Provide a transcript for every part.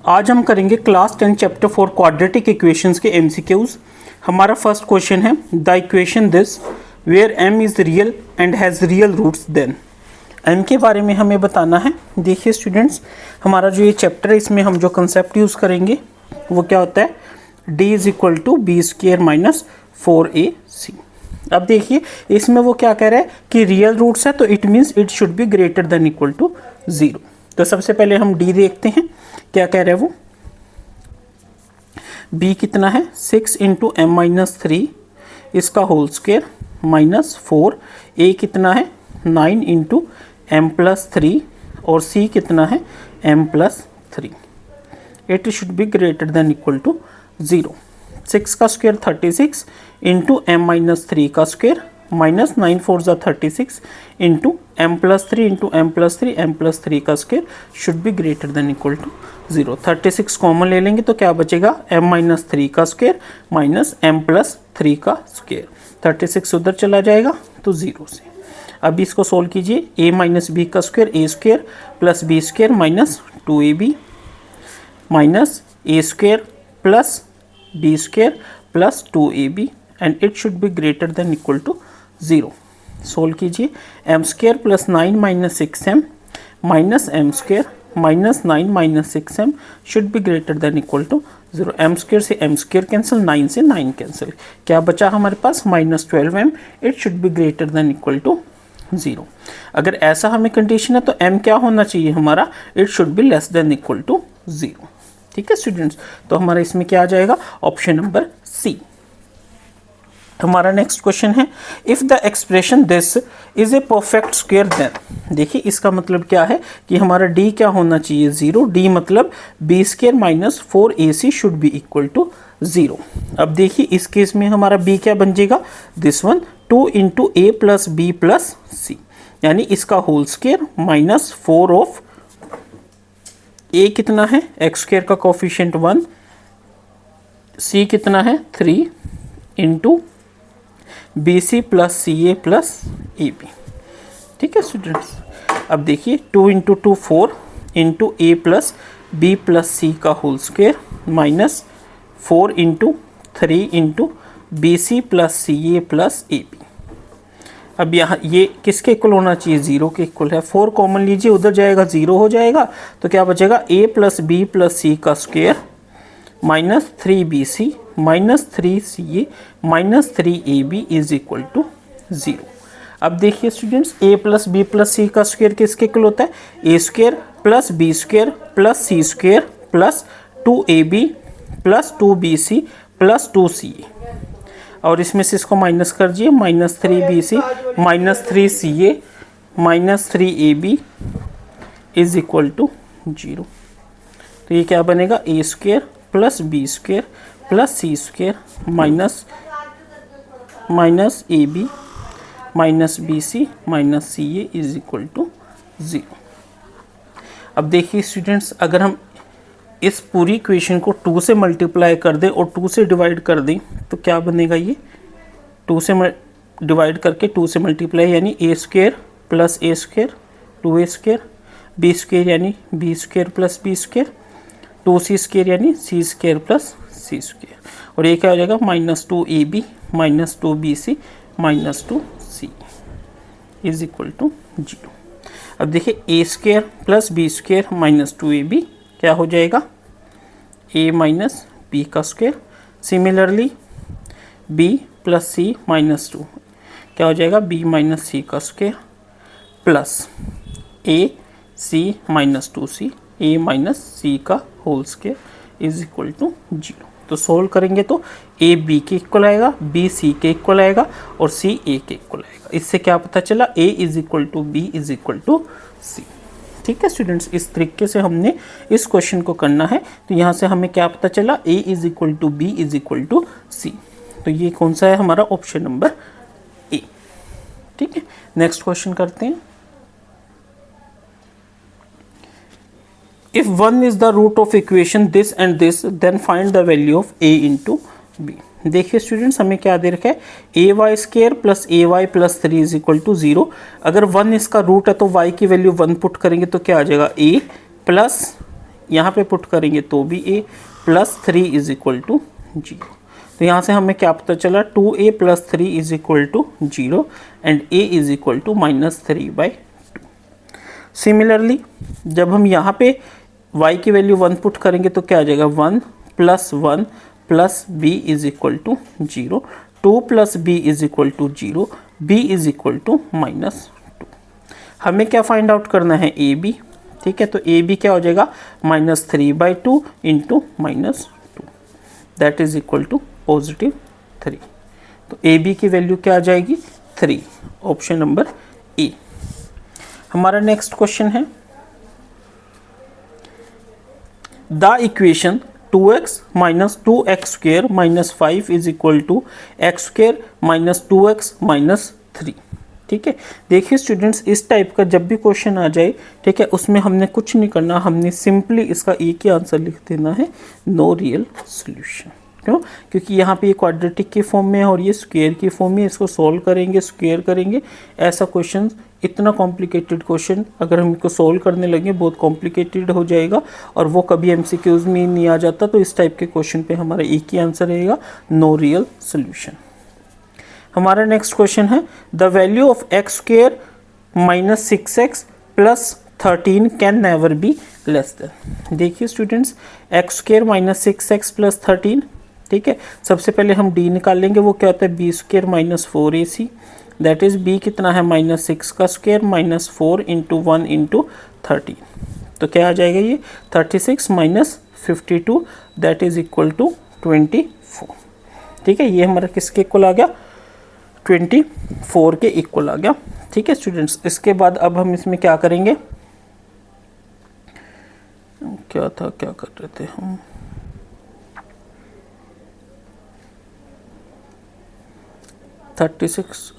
आज हम करेंगे क्लास 10 चैप्टर 4 क्वाड्रेटिक इक्वेशंस के एमसीक्यूज। हमारा फर्स्ट क्वेश्चन है the equation this where m is real and has real roots then. m के बारे में हमें बताना है। देखिए स्टूडेंट्स, हमारा जो ये चैप्टर है इसमें हम जो कंसेप्ट यूज़ करेंगे वो क्या होता है, d is equal to B square minus 4ac। अब देखिए इसमें वो क्या कह रहा है कि रियल रूट्स है तो it means it should be greater than equal to 0। तो सबसे पहले हम d देखते हैं क्या कह रहे हैं वो। b कितना है 6 इंटू एम माइनस 3 इसका होल स्क्वेयर माइनस 4। a कितना है 9 इंटू एम प्लस 3 और c कितना है m plus 3। It should be greater than equal to 0। 6 का स्क्वेयर 36 इंटू एम माइनस 3 का स्क्वेयर माइनस 9 4 ज़ा 36 into M plus 3 into M plus 3 M plus 3 का square should be greater than equal to 0। 36 common ले लेंगे तो क्या बचेगा M minus 3 का स्क्वेयर माइनस एम प्लस 3 का स्क्वेयर। 36 उधर चला जाएगा तो 0 से। अब इसको सोल्व कीजिए, a माइनस बी का square A square plus B square minus 2ab minus A square plus B square plus 2ab and it should be greater than equal to 0। Solve कीजिए, M square plus 9 minus 6m minus M square minus 9 minus 6m should be greater than equal to 0। M square से M square cancel, 9 से 9 cancel, क्या बचा हमारे पास minus 12m। It should be greater than equal to 0। अगर ऐसा हमें condition है तो m क्या होना चाहिए हमारा, it should be less than equal to 0। ठीक है स्टूडेंट्स, तो हमारा इसमें क्या आ जाएगा ऑप्शन नंबर सी। हमारा नेक्स्ट क्वेश्चन है if the expression this is a perfect square then. देखिए इसका मतलब क्या है कि हमारा d क्या होना चाहिए 0। d मतलब B square minus 4ac should be equal to 0। अब देखिए इस केस में हमारा b क्या बन जाएगा, this one 2 into A plus B plus C, यानी इसका whole square minus 4 of a कितना है एक्स स्क्वायर का कोफिशिएंट 1, c कितना है 3 into B C plus C A plus A B. ठीक है स्टूडेंट्स, अब देखिए 2 into 2 4 into A plus B plus C का whole square minus 4 into 3 into B C plus C A plus A B. अब यहाँ ये किसके इक्वल होना चाहिए, 0 के इक्वल है। 4 कॉमन लीजिए, उधर जाएगा 0 हो जाएगा तो क्या बचेगा a plus B plus C का square minus 3bc minus 3ca minus 3ab is equal to 0। अब देखिए students a plus B plus C का स्क्वायर किसके इक्वल होता है, a square plus B square plus C square plus 2ab plus 2bc plus 2ca। और इसमें से इसको माइनस कर दिए, minus 3bc minus 3ca minus 3ab is equal to 0। तो ये क्या बनेगा a square plus B square plus C square minus minus A B minus B C minus C A is equal to 0। अब देखिए students, अगर हम इस पूरी इक्वेशन को 2 से मल्टीप्लाई कर दें और 2 से डिवाइड कर दें तो क्या बनेगा, ये 2 से डिवाइड करके 2 से मल्टीप्लाई यानी A square plus A square 2a square, B square यानी B square plus B square, 2c square यानी C square plus C square, और ये क्या हो जाएगा minus 2ab minus 2bc minus 2c is equal to 0। अब देखिए a square plus B square minus 2ab क्या हो जाएगा a माइनस बी का square. Similarly b plus c minus 2 क्या हो जाएगा b माइनस c का square plus a c minus 2c a minus C का whole square is equal to 0। तो सोल्व करेंगे तो a b के इक्वल आएगा, b c के इक्वल आएगा और c a के इक्वल आएगा। इससे क्या पता चला a is equal to b is equal to c। ठीक है स्टूडेंट्स, इस तरीके से हमने इस क्वेश्चन को करना है। तो यहाँ से हमें क्या पता चला, a is equal to b is equal to c। तो ये कौन सा है हमारा ऑप्शन नंबर ए। ठीक है, नेक्स्ट क्वेश्चन करते हैं। If 1 is the root of equation this and this, then find the value of a into b। देखिए स्टूडेंट्स, हमें क्या दे रखा है, A Y square plus A Y plus 3 is equal to 0। अगर 1 इसका रूट है तो y की वैल्यू 1 पुट करेंगे तो क्या आ जाएगा, a प्लस यहाँ पे पुट करेंगे तो भी a plus 3 is equal to 0। तो यहाँ से हमें क्या पता चला 2a plus 3 is equal to 0 and a is equal to -3/2। Similarly जब हम यहाँ पे y की वैल्यू 1 पुट करेंगे तो क्या आ जाएगा 1 plus 1 plus b is equal to 0, 2 plus b is equal to 0, b is equal to -2। हमें क्या फाइंड आउट करना है ए बी, ठीक है। तो ए बी क्या हो जाएगा -3/2 into -2 that is equal to +3। तो ए बी की वैल्यू क्या आ जाएगी 3, ऑप्शन नंबर ए। हमारा नेक्स्ट क्वेश्चन है the equation 2x minus 2x square minus 5 is equal to x square minus 2x minus 3। ठीक है, देखिए स्टूडेंट्स इस टाइप का जब भी क्वेश्चन आ जाए, ठीक है, उसमें हमने कुछ नहीं करना, हमने सिंपली इसका एक ही आंसर लिख देना है, नो रियल सॉल्यूशन। क्यों? क्योंकि यहाँ पे ये क्वाड्रेटिक की फॉर्म में है और ये स्क्वायर की फॉर्म में, इसको सॉल्व करेंगे, स्क्वायर करेंगे। ऐसा क्वेश्चन, इतना कॉम्प्लिकेटेड क्वेश्चन अगर हम इसको सॉल्व करने लगे बहुत कॉम्प्लिकेटेड हो जाएगा और वो कभी एमसीक्यूज में नहीं आ जाता। तो इस टाइप के क्वेश्चन पे हमारा एक ही आंसर रहेगा, नो रियल सॉल्यूशन। हमारा नेक्स्ट क्वेश्चन है the value of X square minus 6x plus 13 can never be less than. देखिए students X square minus 6x plus 13, ठीक है। सबसे पहले हम d निकाल लेंगे, वो क्या होता है B square minus 4ac, that is b कितना है -6 का स्क्वेयर माइनस 4 इंटू 1 इंटू 13। तो क्या आ जाएगा ये 36 minus 52 that is equal to 24। ठीक है, ये हमारा किसके इक्वल आ गया 24 के इक्वल आ गया। ठीक है स्टूडेंट्स, इसके बाद अब हम इसमें क्या करेंगे, क्या था, क्या कर रहे थे हम, -36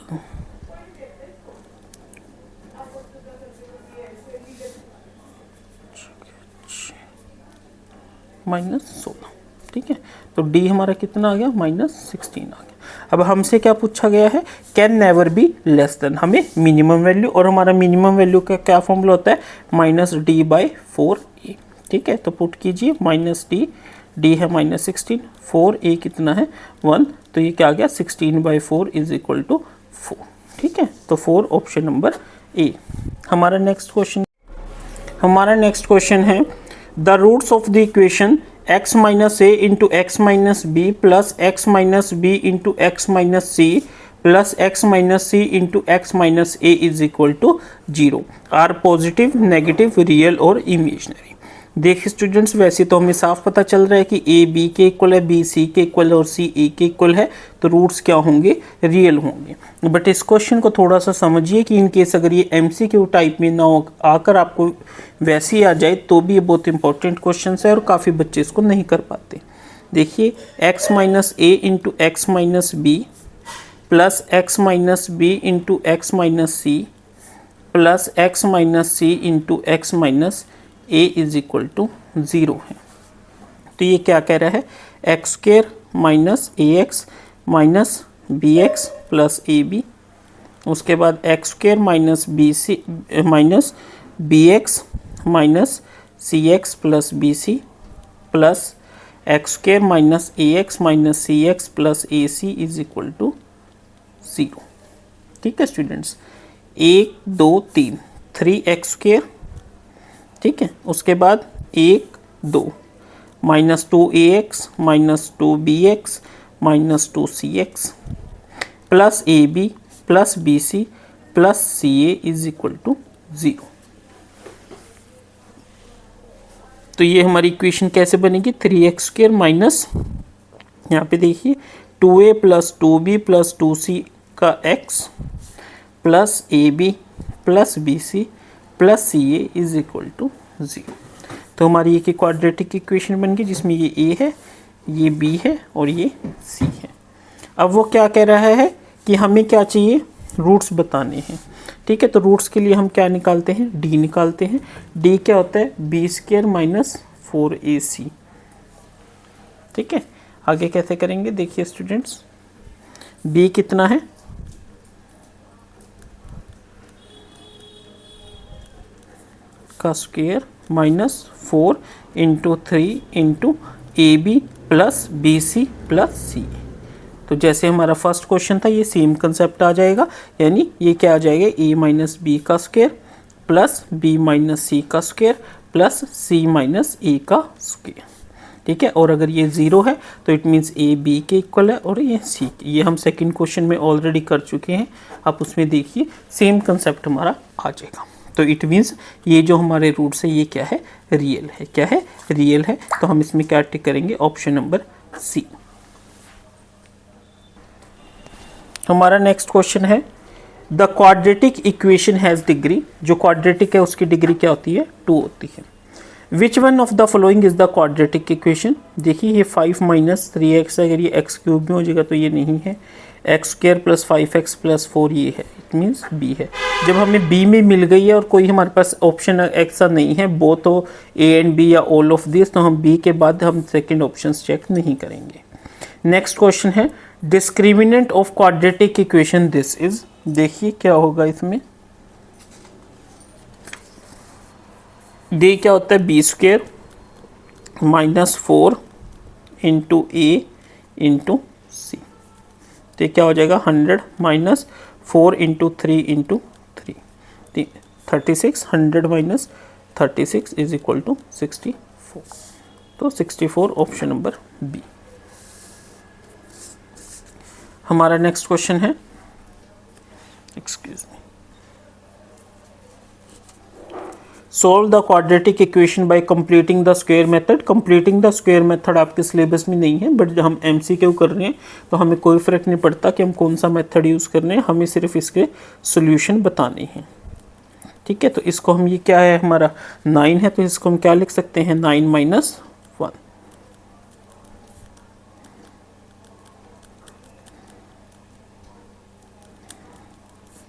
-16। ठीक है, तो d हमारा कितना आ गया -16 आ गया। अब हमसे क्या पूछा गया है, can never be less then, हमें मिनिमम वैल्यू, और हमारा मिनिमम वैल्यू का क्या फॉर्मूला होता है -d/4a। ठीक है, तो पुट कीजिए -d है -16, 4a कितना है 1, तो ये क्या आ गया 16/4 इज इक्वल टू 4। ठीक है, तो 4 ऑप्शन नंबर ए। हमारा नेक्स्ट क्वेश्चन है the roots of the equation x minus a into x minus B plus X minus B into x minus C plus X minus C into x minus A is equal to 0 are positive, negative, real और imaginary. देखिए students वैसे तो हमें साफ पता चल रहा है कि a b के इक्वल है, b c के इक्वल है और c a के इक्वल है, तो रूट्स क्या होंगे रियल होंगे। बट इस क्वेश्चन को थोड़ा सा समझिए कि इन केस अगर ये MCQ टाइप में ना आकर आपको वैसे ही आ जाए तो भी ये बहुत इंपॉर्टेंट क्वेश्चन है और काफ़ी बच्चे इसको नहीं कर पाते। देखिए x minus A into x minus B plus X minus B into x minus C plus X minus C into x minus a is equal to 0 है। तो ये क्या कह रहा है X square minus A X minus B x plus A B, उसके बाद X square minus B C minus B X minus C X plus B C plus X square minus A X minus C X plus A C is equal to 0। ठीक है students, 1 2 3 3x square, ठीक है, उसके बाद 1 2 -2ax minus 2bx minus 2cx plus ab plus bc plus ca is equal to 0। तो ये हमारी equation कैसे बनेगी 3x स्क्वेयर माइनस, यहाँ पे देखिए 2a plus 2b plus 2c का x plus ab plus bc plus C A is equal to 0। तो हमारी एक क्वाड्रेटिक इक्वेशन बन गई जिसमें ये ए है, ये बी है और ये सी है। अब वो क्या कह रहा है कि हमें क्या चाहिए, रूट्स बताने हैं। ठीक है, तो रूट्स के लिए हम क्या निकालते हैं, डी निकालते हैं। डी क्या होता है बी स्क्वेयर माइनस 4ac। ठीक है, आगे कैसे करेंगे देखिए स्टूडेंट्स, बी कितना है का square minus 4 into 3 into A B plus B C plus C. तो जैसे हमारा फर्स्ट क्वेश्चन था, ये सेम कंसेप्ट आ जाएगा, यानी ये क्या आ जाएगा, ए माइनस बी का square plus b minus C का स्क्वायर प्लस सी माइनस ए का स्क्वायर। ठीक है, और अगर ये 0 है तो इट मीन्स ए बी के इक्वल है और ये सी। ये हम सेकंड क्वेश्चन में ऑलरेडी कर चुके हैं, आप उसमें देखिए सेम कंसेप्ट हमारा आ जाएगा। तो इट मीन्स ये जो हमारे रूट्स है ये क्या है, रियल है। क्या है, रियल है। तो हम इसमें क्या टिक करेंगे, ऑप्शन नंबर सी। हमारा नेक्स्ट क्वेश्चन है, the quadratic equation has degree. जो क्वाड्रेटिक है उसकी डिग्री क्या होती है, 2 होती है। Which one of the following is the quadratic equation. देखिए ये 5 माइनस 3x, अगर ये x क्यूब में हो जाएगा तो ये नहीं है, x square plus 5x plus 4 ये है, इट मीन्स b है। जब हमें b में मिल गई है और कोई हमारे पास ऑप्शन ऐसा नहीं है, बोथ हो a एंड b या ऑल ऑफ दिस, तो हम b के बाद हम सेकेंड ऑप्शन चेक नहीं करेंगे। नेक्स्ट क्वेश्चन है, discriminant of quadratic equation this is. देखिए क्या होगा इसमें, डी क्या होता है, बी स्क्वेयर माइनस 4 इंटू ए इंटू सी। तो क्या हो जाएगा, 100 minus 4 into 3 into 3, 36, 100 minus 36 is equal to 64। तो 64 ऑप्शन नंबर बी। हमारा नेक्स्ट क्वेश्चन है, excuse me, solve the quadratic equation by completing the square method. Completing the square method आपके syllabus में नहीं है, बट जब हम एमसीक्यू कर रहे हैं तो हमें कोई फ़र्क नहीं पड़ता कि हम कौन सा मेथड यूज़ कर रहे हैं, हमें सिर्फ इसके सॉल्यूशन बताने हैं। ठीक है, तो इसको हम, ये क्या है हमारा 9 है, तो इसको हम क्या लिख सकते हैं, 9 माइनस 1।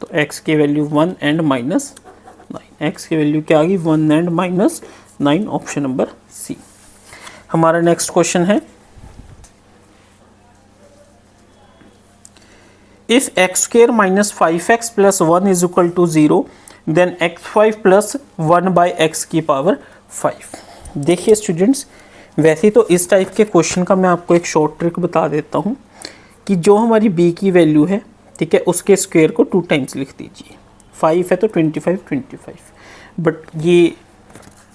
तो x की वैल्यू 1 एंड माइनस 9, x की वैल्यू क्या आ गई, 1 and minus 9, option number C. हमारा नेक्स्ट क्वेश्चन है, if x square minus 5x plus 1 is equal to 0 then x5 plus 1 by X की पावर 5। देखिए स्टूडेंट्स, वैसे तो इस टाइप के क्वेश्चन का मैं आपको एक शॉर्ट ट्रिक बता देता हूँ कि जो हमारी b की वैल्यू है, ठीक है, उसके स्क्वायर को 2 टाइम्स लिख दीजिए। 5 है तो 25, बट ये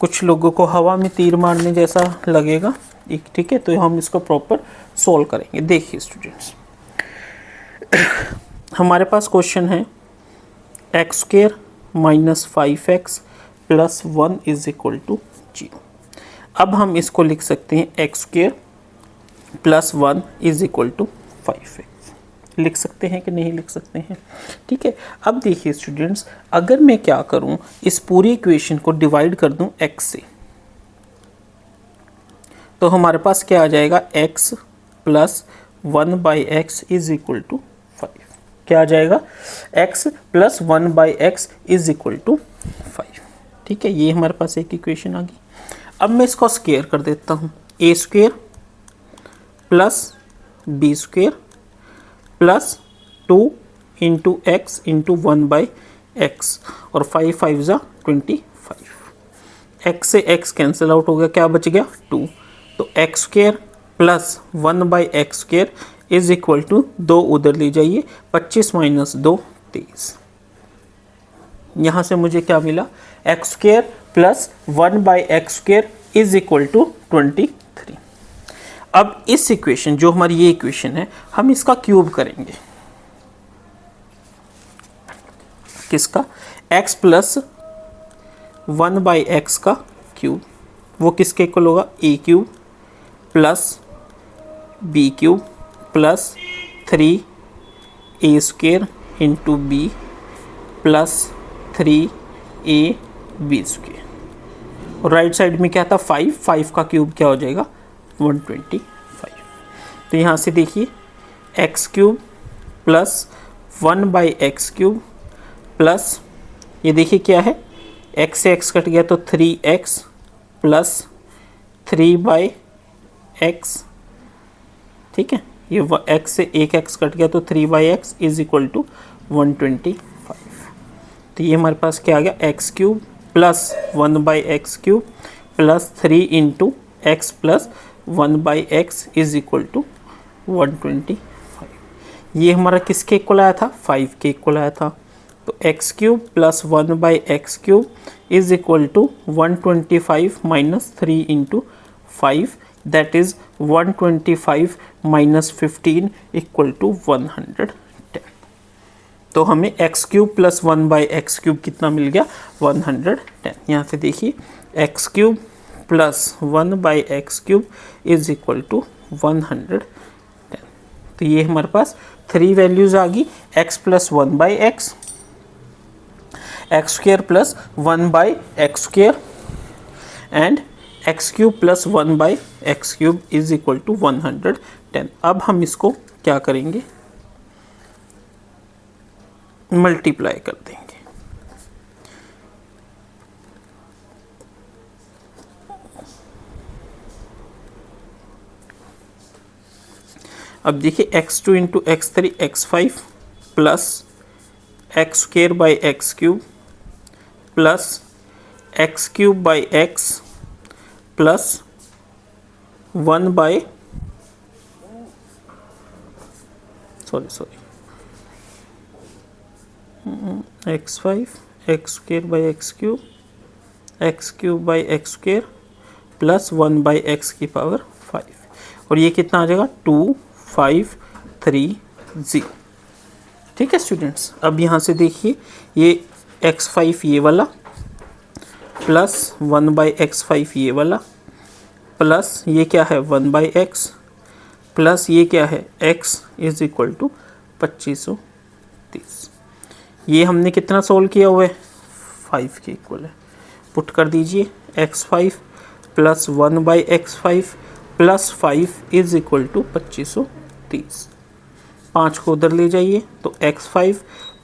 कुछ लोगों को हवा में तीर मारने जैसा लगेगा, ठीक है, तो हम इसको प्रॉपर सॉल्व करेंगे। देखिए स्टूडेंट्स, हमारे पास क्वेश्चन है x square minus 5x plus 1 is equal to 0। अब हम इसको लिख सकते हैं x square plus 1 is equal to 5x। लिख सकते हैं कि नहीं लिख सकते हैं, ठीक है। अब देखिए स्टूडेंट्स, अगर मैं क्या करूं, इस पूरी इक्वेशन को डिवाइड कर दूं x से, तो हमारे पास क्या आ जाएगा, x plus 1 by x is equal to 5। क्या आ जाएगा, x plus 1 by x is equal to 5। ठीक है, ये हमारे पास एक इक्वेशन आ गई। अब मैं इसको स्क्वायर कर देता हूँ, a square plus b square plus 2 into x into 1 by x, और 5 5 ज़ा 25। एक्स से एक्स कैंसिल आउट हो गया, क्या बच गया 2। तो X square plus 1 by X square is equal to 2 उधर ले जाइए, 25 माइनस 2 23। यहाँ से मुझे क्या मिला, X square plus 1 by X square is equal to 23। अब इस इक्वेशन, जो हमारी ये इक्वेशन है, हम इसका क्यूब करेंगे। किसका, x प्लस 1 बाई एक्स का क्यूब, वो किसके इक्वल होगा, a cube plus b cube plus 3a square into b plus 3ab square, और राइट साइड में क्या था 5 का क्यूब क्या हो जाएगा 125। तो यहाँ से देखिए x cube plus 1 by x cube plus, ये देखिए क्या है, x से x कट गया तो 3x प्लस 3 बाई एक्स। ठीक है, ये x से एक x कट गया तो 3 by x is equal to 125। तो ये हमारे पास क्या आ गया, x cube plus 1/x³ plus 3 into x plus 1/x is equal to 125। ये हमारा किसके इक्वल आया था? 5 के इक्वल आया था। तो x³ plus 1/x³ is equal to 125 minus 3 into 5, that is 125 minus 15 equal to 110। तो हमें x³ प्लस 1/x³ कितना मिल गया? 110। यहाँ से देखिए x³ plus 1/x³ is equal to 110। तो ये हमारे पास 3 वैल्यूज आ गई, x plus 1/x, x² plus 1/x² and x³ plus 1/x³ is equal to 110। अब हम इसको क्या करेंगे? मल्टीप्लाई कर देंगे। अब देखिए x2 into x3 x5 plus x² plus x³ plus 1 x5 x² x³ plus 1/x की पावर 5 और ये कितना आ जाएगा? 2530। ठीक है स्टूडेंट्स, अब यहाँ से देखिए ये x5 ये वाला प्लस 1/x5 ये वाला प्लस ये क्या है 1/x प्लस ये क्या है x इज इक्वल टू 2530। ये हमने कितना सोल्व किया हुआ है? 5 के इक्वल है। पुट कर दीजिए x5 plus 1/x5 plus 5 is equal to 2530। 5 को उधर ले जाइए तो x5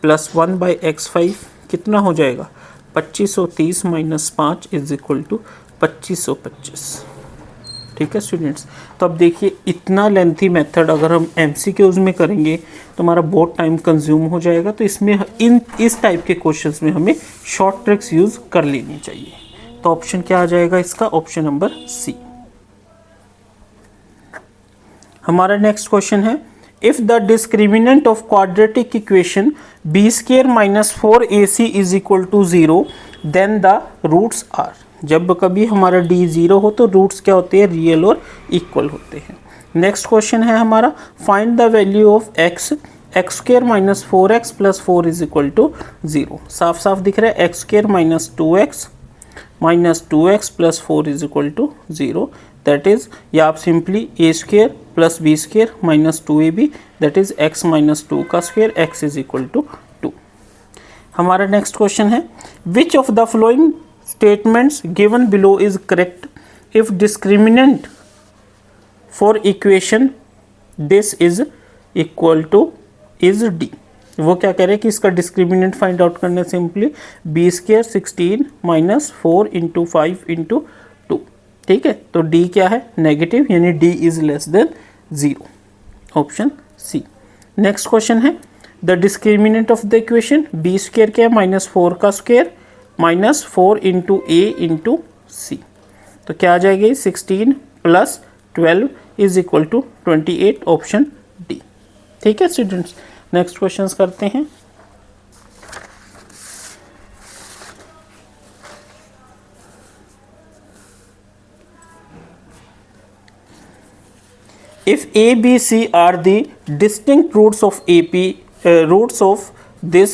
प्लस 1/x5 कितना हो जाएगा? 2530 माइनस 5 इज इक्वल टू 2525। ठीक है स्टूडेंट्स, तो अब देखिए इतना लेंथी मेथड अगर हम MCQs में करेंगे तो हमारा बहुत टाइम कंज्यूम हो जाएगा। तो इसमें इस टाइप के क्वेश्चंस में हमें शॉर्ट ट्रिक्स यूज़ कर लेनी चाहिए। तो ऑप्शन क्या आ जाएगा इसका? Option number C. हमारा नेक्स्ट क्वेश्चन है, if the discriminant of quadratic equation b² minus 4ac is equal to 0 then the roots are. जब कभी हमारा d 0 हो तो रूट्स क्या होते हैं? रियल और इक्वल होते हैं। नेक्स्ट क्वेश्चन है हमारा, find the value of x x² minus 4x plus 4 is equal to 0। साफ साफ दिख रहा है x² minus 2x plus 4 is equal to 0, that is, या आप simply a² plus b² minus 2ab that is x minus 2 का square x is equal to 2। हमारा next question है, which of the following statements given below is correct if discriminant for equation this is equal two is d। वो क्या कह रहे हैं कि इसका डिस्क्रिमिनेंट फाइंड आउट करने simply b² 16 minus 4 into 5 into 2। ठीक है, तो d क्या है? नेगेटिव, यानी d is less than 0, option C. Next question है, the discriminant of the equation b² क्या है? माइनस 4 का square minus 4 into a into C. तो क्या आ जाएगी? 16 plus 12 is equal to 28, option D. ठीक है स्टूडेंट्स, नेक्स्ट क्वेश्चंस करते हैं। If A, B, C are the distinct roots of roots of this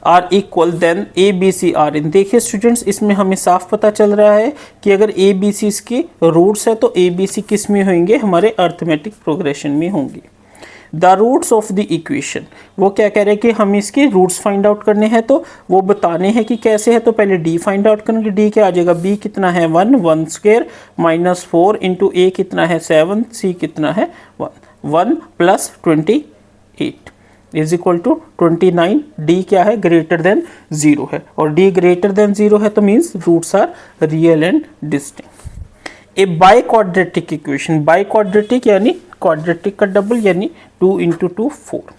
are equal, then A, B, C are in। देखिए students, इसमें हमें साफ पता चल रहा है कि अगर A, B, C इसके रूट्स है तो A, B, C किस में होंगे? हमारे अर्थमेटिक प्रोग्रेशन में होंगे। The roots of the equation, वो क्या कह रहे हैं कि हम इसके रूट्स फाइंड आउट करने हैं, तो वो बताने हैं कि कैसे है। तो पहले d फाइंड आउट करेंगे। d क्या आ जाएगा? b कितना है? 1 स्क्वायर माइनस 4 इंटू a कितना है? 7, c कितना है? 1 plus 28 is equal to 29। d क्या है? ग्रेटर देन 0 है, और d ग्रेटर देन 0 है तो means roots are real and distinct. A by quadratic equation, by quadratic यानी क्वाड्रेटिक का डबल, यानी 2 into 2 4।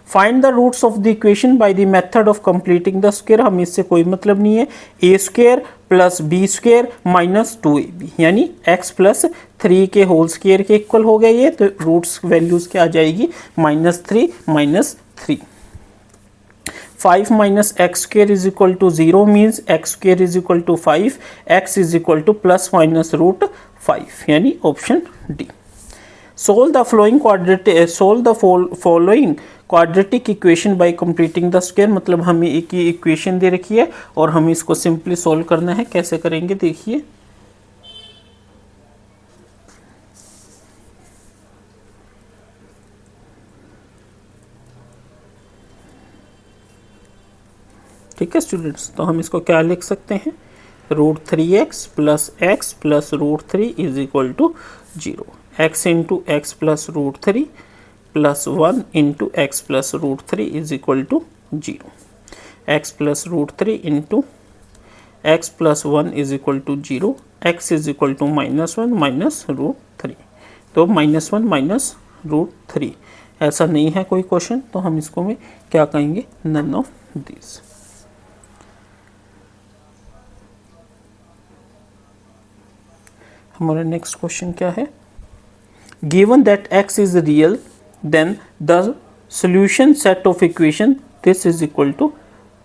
Find the roots of the equation by the method of completing the square, हमें इससे कोई मतलब नहीं है। A square plus B square minus 2ab यानी x प्लस 3 के होल स्क्वायर के इक्वल हो गया ये, तो रूट्स वैल्यूज क्या आ जाएगी -3 -3। 5 minus x square is equal to 0 means X square is equal to 5, X is equal to plus minus root 5 यानी option D. Solve the following quadratic equation by completing the square, मतलब हमें एक ही equation दे रखी है और हमें इसको सिंपली सोल्व करना है। कैसे करेंगे देखिए, ठीक है स्टूडेंट्स, तो हम इसको क्या लिख सकते हैं, √3x plus X plus √3 is equal to 0, X into x plus √3 plus 1 into x plus √3 is equal to 0, X plus √3 into x plus 1 is equal to 0, X is equal to -1 minus √3, तो -1 minus √3 ऐसा नहीं है कोई question, तो हम इसको में क्या कहेंगे, नन ऑफ दिस। हमारा नेक्स्ट क्वेश्चन क्या है, given that x is real then the solution set of equation this is equal to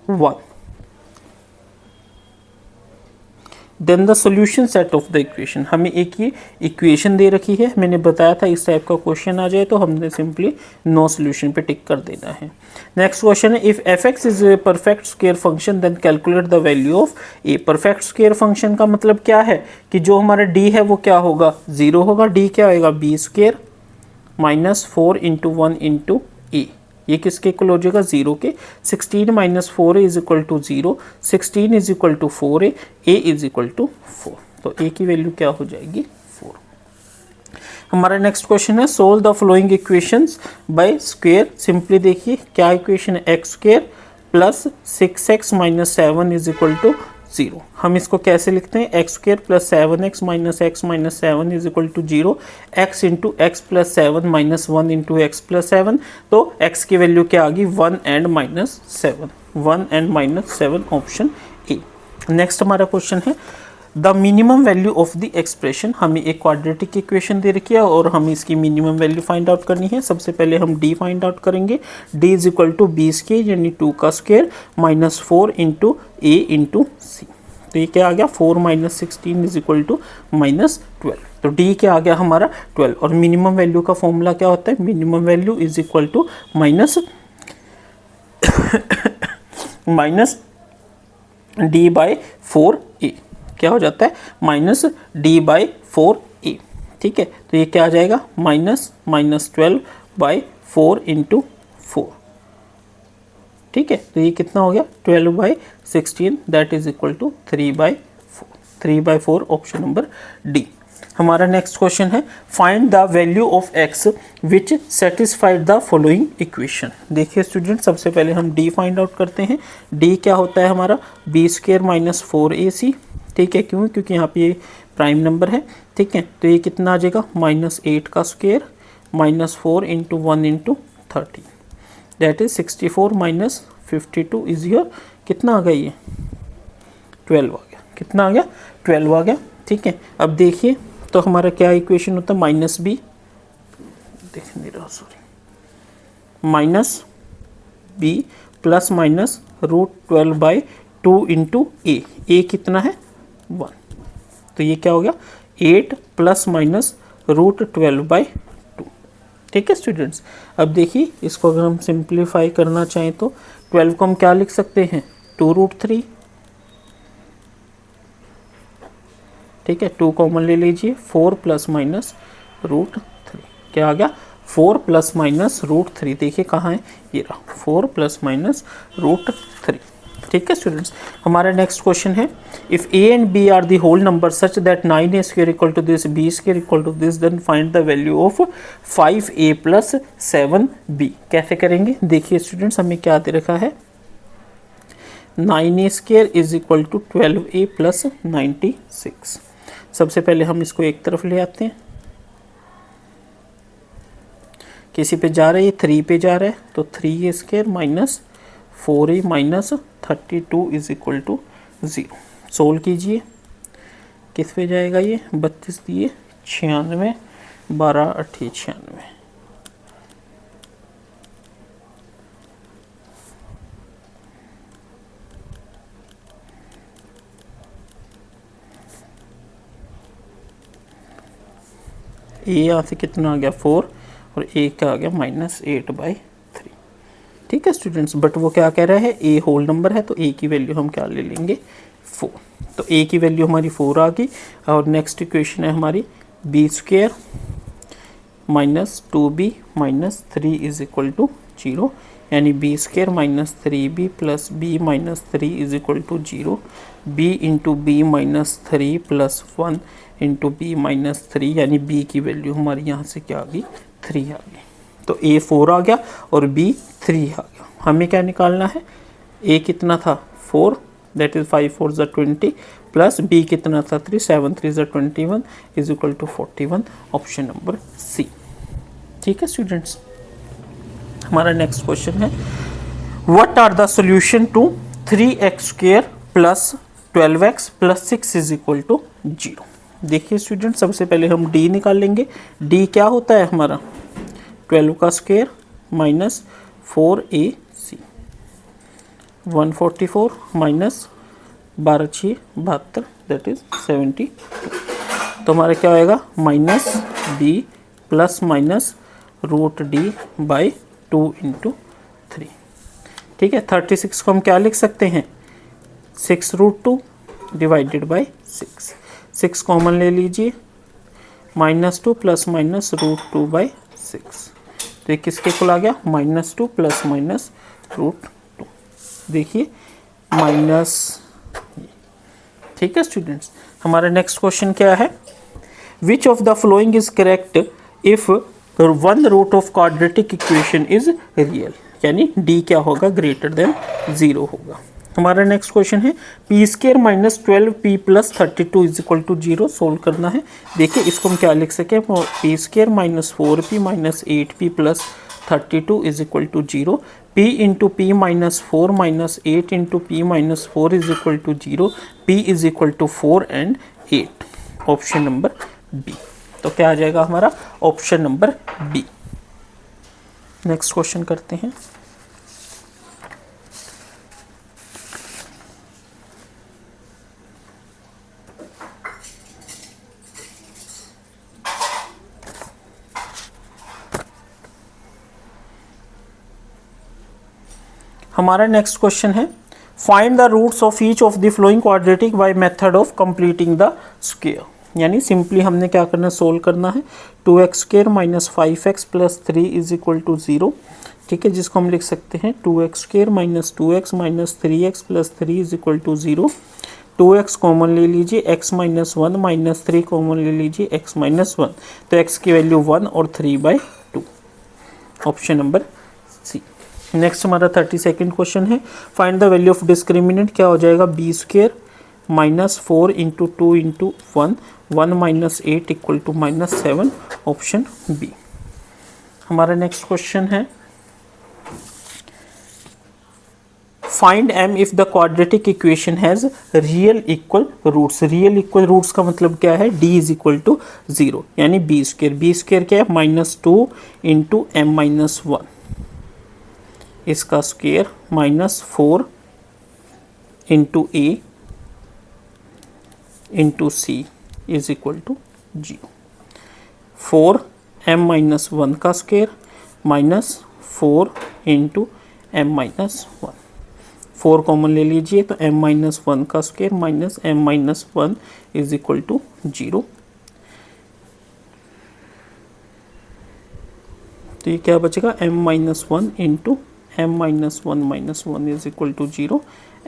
1, then the solution set of the equation, हमें एक ही इक्वेशन दे रखी है, मैंने बताया था इस टाइप का क्वेश्चन आ जाए तो हमने सिंपली नो सॉल्यूशन पे टिक कर देना है। नेक्स्ट क्वेश्चन है, if f(x) is a perfect square function then calculate the value of a। Perfect square function का मतलब क्या है कि जो हमारा d है वो क्या होगा, 0 होगा, d क्या होगा b² minus 4 into 1 into a, ये किसके इक्वल हो जाएगा, 0 के। 16 minus 4 is equal to 0, 16 is equal to 4a, a is equal to 4, तो a की वैल्यू क्या हो जाएगी 4। हमारा नेक्स्ट क्वेश्चन है, solve the following equations by square, simply देखिए क्या इक्वेशन है, x square plus 6x minus 7 is equal to 0, हम इसको कैसे लिखते हैं, x square plus 7x minus x minus 7 is equal to 0, x into x plus 7 minus 1 into x plus 7, तो x की वैल्यू क्या आ गई 1 and -7, 1 and -7 option A. Next हमारा क्वेश्चन है, the minimum value of the expression, हमें एक quadratic equation दे रखी है और हमें इसकी मिनिमम वैल्यू फाइंड आउट करनी है। सबसे पहले हम d फाइंड आउट करेंगे, d is equal to b square यानी 2 का square minus 4 into a into c, तो ये क्या आ गया 4 माइनस 16 इज इक्वल टू -12, तो d क्या आ गया हमारा 12, और मिनिमम वैल्यू का फॉर्मूला क्या होता है, minimum value is equal to minus d/4a, क्या हो जाता है -d/4a, ठीक है, तो ये क्या आ जाएगा -12/4 इंटू 4, ठीक है, तो ये कितना हो गया 12/16 that is equal to 3/4, 3/4 option number D. हमारा नेक्स्ट क्वेश्चन है, find the value of x which satisfied the following equation. देखिए स्टूडेंट, सबसे पहले हम d फाइंड आउट करते हैं, d क्या होता है हमारा b² माइनस 4ac, ठीक है, क्यों, क्योंकि यहाँ पे ये प्राइम नंबर है, ठीक है, तो ये कितना आ जाएगा -8 का square minus 4 into 1 into 30 that is 64 minus 52 is your, कितना आ गया ये 12 आ गया, कितना आ गया 12 आ गया, ठीक है। अब देखिए तो हमारा क्या इक्वेशन होता है, -b, देख नहीं रहा sorry, -b plus minus √12/2 into a, कितना है 1, तो ये क्या हो गया 8 प्लस माइनस √12/2, ठीक है स्टूडेंट्स। अब देखिए इसको अगर हम सिंप्लीफाई करना चाहें तो 12 को हम क्या लिख सकते हैं 2√3, ठीक है, 2 कॉमन ले लीजिए, 4 प्लस माइनस √3, क्या आ गया 4 प्लस माइनस √3, देखिए कहाँ है, ये रहा 4 प्लस माइनस √3, ठीक है स्टूडेंट्स। हमारा नेक्स्ट क्वेश्चन है, if a and b are the whole number such that 9a square equal to this, b square equal to this, then find the value of 5a plus 7b। कैसे करेंगे, देखिए students, हमें क्या दे रखा है 9a square is equal to 12a plus 96। सबसे पहले हम इसको एक तरफ ले आते हैं, किसी पे जा रहा है, ये 3 पे जा रहा है, तो 3a square minus 4a minus 32 is equal to 0। Solve कीजिए, किस पे जाएगा ये, 32 दिए 96, 12 8 96। ए यहाँ से कितना आ गया 4 और ए का आ गया -8/3। ठीक है स्टूडेंट्स, बट वो क्या कह रहा है, ए होल नंबर है, तो ए की वैल्यू हम क्या ले लेंगे 4। तो ए की वैल्यू हमारी 4 आ गई। और नेक्स्ट इक्वेशन है हमारी b square minus 2b minus 3 is equal to 0, यानी b square minus 3b plus b minus 3 is equal to 0, b into b minus 3 plus 1 into b minus 3, यानी बी की वैल्यू हमारी यहाँ से क्या आ गई 3 आ गई। तो ए 4 आ गया और बी 3 आ गया। हमें क्या निकालना है, ए कितना था 4, दैट इज 5 4 ज़ा 20, प्लस बी कितना था 3, 7 3 ज़ा 21 is equal to 41, option number C. ठीक है स्टूडेंट्स, हमारा नेक्स्ट क्वेश्चन है what are the solution to 3x square plus 12x plus 6 is equal to 0। देखिए स्टूडेंट, सबसे पहले हम d निकाल लेंगे। d क्या होता है हमारा 12 का square minus 4ac, 144 minus 12 6 72, that is 72। तो हमारा क्या होएगा minus b plus minus root d by 2 into 3। ठीक है, 36 को हम क्या लिख सकते हैं 6√2 डिवाइडेड बाई 6। 6 कॉमन ले लीजिए, -2 प्लस माइनस √2 बाई 6, तो ये किसके कुल आ गया -2 प्लस माइनस √2। देखिए माइनस। ठीक है स्टूडेंट्स, हमारा नेक्स्ट क्वेश्चन क्या है, which of the following is correct if one root of quadratic equation is real, यानी डी क्या होगा ग्रेटर देन 0 होगा। हमारा नेक्स्ट क्वेश्चन है p square minus 12p plus 32 is equal to 0, solve करना है। देखिए इसको हम क्या लिख सकें, p square minus 4p minus 8p plus 32 is equal to 0, p into p minus 4 minus 8 into p minus 4 is equal to 0, p is equal to 4 and 8, option number B. तो क्या आ जाएगा हमारा option number B. Next question करते हैं। हमारा next question है find the roots of each of the following quadratic by method of completing the square, यानी सिंपली हमने क्या करना है सोल्व करना है। 2x square minus 5x plus 3 is equal to 0। ठीक है, जिसको हम लिख सकते हैं 2x square minus 2x minus 3x plus 3 is equal to 0। 2x common ले लीजिए, x माइनस 1 माइनस 3 कॉमन ले लीजिए, x माइनस 1, तो x की वैल्यू 1 और 3/2, ऑप्शन नंबर सी। नेक्स्ट हमारा 32nd क्वेश्चन है find the value of discriminant, क्या हो जाएगा b square minus 4 into 2 into 1, 1 minus 8 equal to -7, option B. हमारा नेक्स्ट क्वेश्चन है find m if the quadratic equation has real equal roots. Real equal roots का मतलब क्या है, d इज इक्वल टू 0, यानी बी स्क्वायर क्या है -2 into m minus 1, इसका square -4 into a into c is equal to 0। 4m minus 1 का square -4 into m minus 1, 4 common ले लीजिए, तो m माइनस 1 का square minus m minus 1 is equal to 0। तो ये क्या बचेगा m minus 1 into m minus 1 is equal to 0,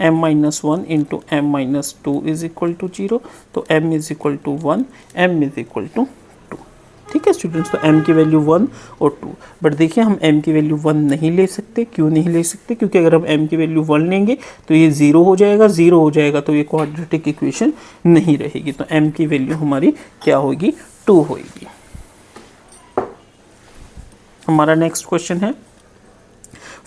m minus 1 into m minus 2 is equal to 0, तो m is equal to 1, m is equal to 2। ठीक है students, तो m की value 1 और 2, बट देखिए हम m की वैल्यू 1 नहीं ले सकते। क्यों नहीं ले सकते, क्योंकि अगर हम m की वैल्यू 1 लेंगे तो ये 0 हो जाएगा, 0 हो जाएगा तो ये क्वाड्रेटिक इक्वेशन नहीं रहेगी, तो m की वैल्यू हमारी क्या होगी 2 होगी। हमारा नेक्स्ट क्वेश्चन है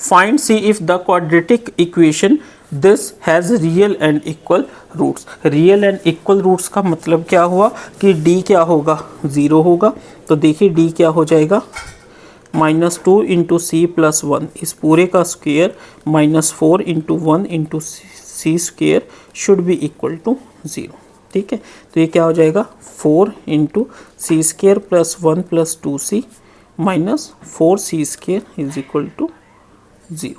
find c if the quadratic equation this has real and equal roots. Real and equal roots का मतलब क्या हुआ कि d क्या होगा, 0 होगा। तो देखिए d क्या हो जाएगा, -2 इंटू सी प्लस 1, इस पूरे का square -4 into 1 into c square should be equal to 0। ठीक है, तो ये क्या हो जाएगा 4 into c square plus 1 plus 2c minus 4c square is equal to 0।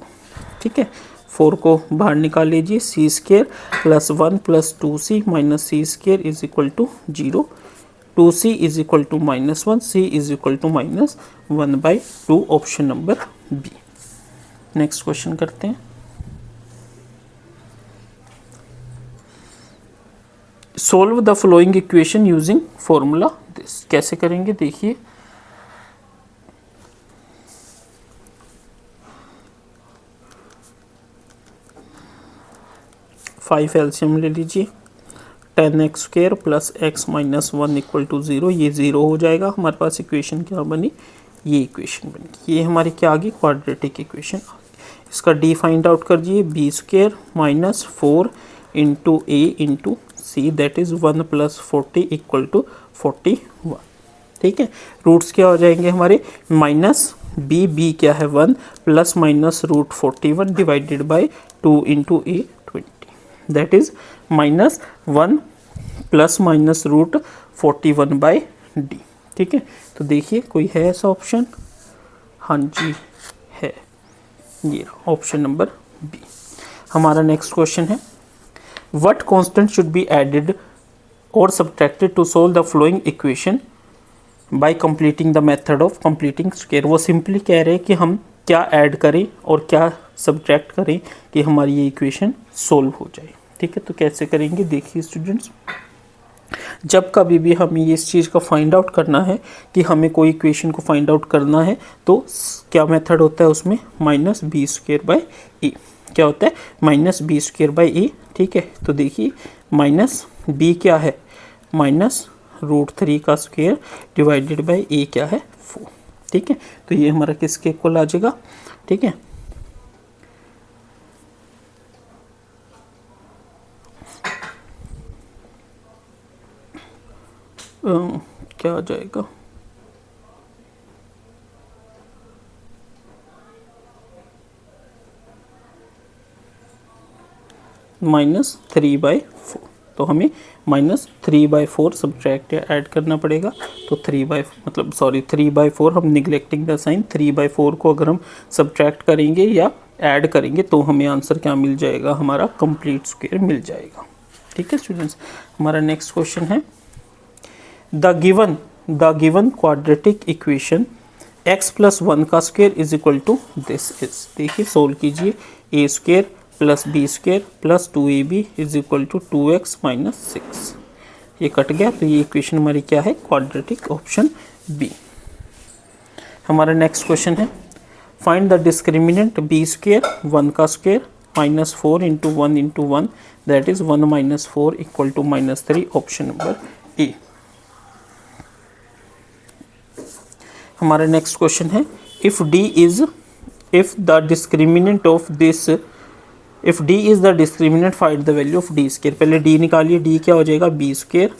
ठीक है, 4 को बाहर निकाल लीजिए, c square plus 1 plus 2c minus c square is equal to 0। 2c is equal to -1, c is equal to -1/2, option number B. Next question करते हैं। Solve the following equation using formula this. कैसे करेंगे देखिए, five LCM ले लीजिए, 10x square plus x minus 1 equal to 0, ये 0 हो जाएगा। हमारे पास इक्वेशन क्या बनी, ये इक्वेशन बनी। ये हमारी क्या आ गई, क्वाड्रेटिक इक्वेशन आ गई। इसका डी फाइंड आउट कर दिए, b square minus 4 into A into c that is 1 plus 40 equal to 41। ठीक है, रूट्स क्या हो जाएंगे हमारे, माइनस बी क्या है 1 plus minus root 41 divided by 2 into a 20 that is -1 plus minus root 41 by d. ठीक है, तो देखिए कोई है ऐसा ऑप्शन, हाँ जी है, ये ऑप्शन नंबर बी। हमारा नेक्स्ट क्वेश्चन है what constant should be added और subtracted to solve the following equation by completing the method of completing square. वो सिंपली कह रहे हैं कि हम क्या ऐड करें और क्या सब्ट्रैक्ट करें कि हमारी ये इक्वेशन सोल्व हो जाए। ठीक है, तो कैसे करेंगे देखिए स्टूडेंट्स, जब कभी भी हमें ये इस चीज़ का फाइंड आउट करना है कि हमें कोई इक्वेशन को फाइंड आउट करना है तो क्या मेथड होता है उसमें, -b²/a। क्या होता है, -b²/a। ठीक है, तो देखिए -b क्या है, -√3 का स्क्वायर डिवाइडेड बाई a क्या है 4। ठीक है, तो ये हमारा किसके इक्वल आ जाएगा। ठीक है, क्या आ जाएगा, -3/4। तो हमें -3/4 सब्ट्रैक्ट या ऐड करना पड़ेगा। तो 3/4 हम निगलेक्टिंग द साइन, 3/4 को अगर हम सब्ट्रैक्ट करेंगे या ऐड करेंगे तो हमें आंसर क्या मिल जाएगा, हमारा कंप्लीट स्क्वायर मिल जाएगा। ठीक है स्टूडेंट्स, हमारा नेक्स्ट क्वेश्चन है the given quadratic equation x plus 1 का square is equal to this is. देखिए सोल्व कीजिए, a square plus B square plus 2ab is equal to 2x minus 6। ये कट गया, तो ये इक्वेशन हमारी क्या है, क्वाड्रेटिक, ऑप्शन बी। हमारा नेक्स्ट क्वेश्चन है find the discriminant b square 1 का square -4 into 1 into 1 that is 1 minus 4 equal to -3, option number A. हमारा नेक्स्ट क्वेश्चन है if d is the discriminant find the value of d square. पहले d निकालिए, d क्या हो जाएगा, b square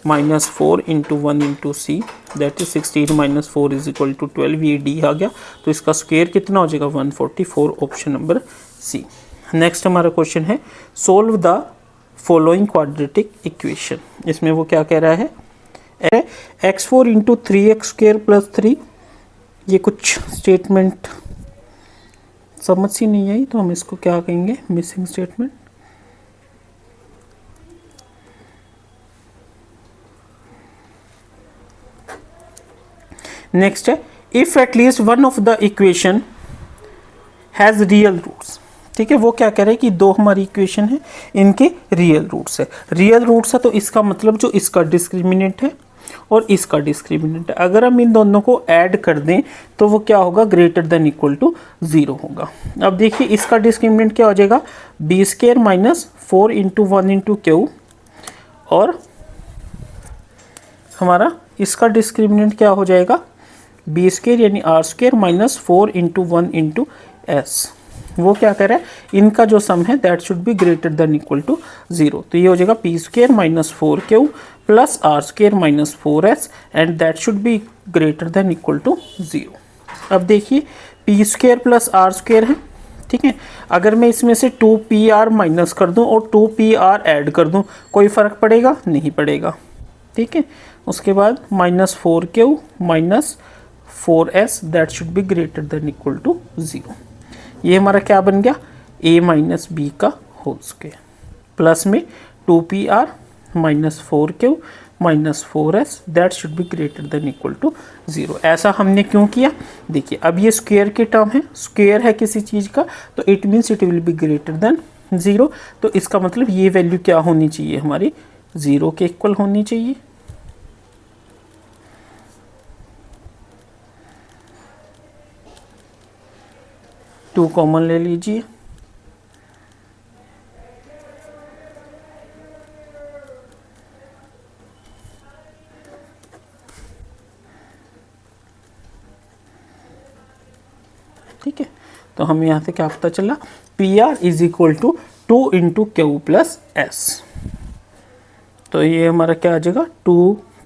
-4 into 1 into c that is 16 minus 4 is equal to 12। ये d आ गया, तो इसका स्क्वायर कितना हो जाएगा 144, ऑप्शन नंबर सी। नेक्स्ट हमारा क्वेश्चन है solve the following quadratic equation. इसमें वो क्या कह रहा है, x4 into 3x square plus 3। ये कुछ स्टेटमेंट समझ सी नहीं आई, तो हम इसको क्या कहेंगे, मिसिंग स्टेटमेंट। नेक्स्ट है if at least one of the equation has real roots. ठीक है, वो क्या कह रहे हैं कि दो हमारी इक्वेशन है, इनके रियल रूट्स है। रियल रूट्स है तो इसका मतलब जो इसका डिस्क्रिमिनेंट है और इसका डिस्क्रिमिनेंट है, अगर हम इन दोनों को ऐड कर दें तो वो क्या होगा, ग्रेटर देन इक्वल टू 0 होगा। अब देखिए इसका डिस्क्रिमिनेंट क्या हो जाएगा, b square minus 4 into 1 into q, और हमारा इसका डिस्क्रिमिनेंट क्या हो जाएगा, बी स्क्वायर यानी r square minus 4 into 1 into s. वो क्या कर रहा है, इनका जो सम है that should be greater than equal to 0। तो ये हो जाएगा p square minus 4q plus r square minus 4s and that should be greater than equal to 0। अब देखिए p square plus r square है, ठीक है। अगर मैं इसमें से 2pr माइनस कर दूं और 2pr ऐड कर दूं, कोई फ़र्क पड़ेगा? नहीं पड़ेगा, ठीक है। उसके बाद minus 4q minus 4s that should be greater than equal to 0। ये हमारा क्या बन गया, a माइनस बी का होल स्क्वायर प्लस में 2pr minus 4q minus 4s that should be greater than equal to 0। ऐसा हमने क्यों किया? देखिए अब ये स्क्वायर की टर्म है, स्क्वायर है किसी चीज़ का, तो it means it will be greater than 0। तो इसका मतलब ये वैल्यू क्या होनी चाहिए, हमारी 0 के इक्वल होनी चाहिए। टू कॉमन ले लीजिए, ठीक है। तो हमें यहाँ से क्या पता चला, P R is equal to 2 into Q plus S. तो ये हमारा क्या आ जाएगा,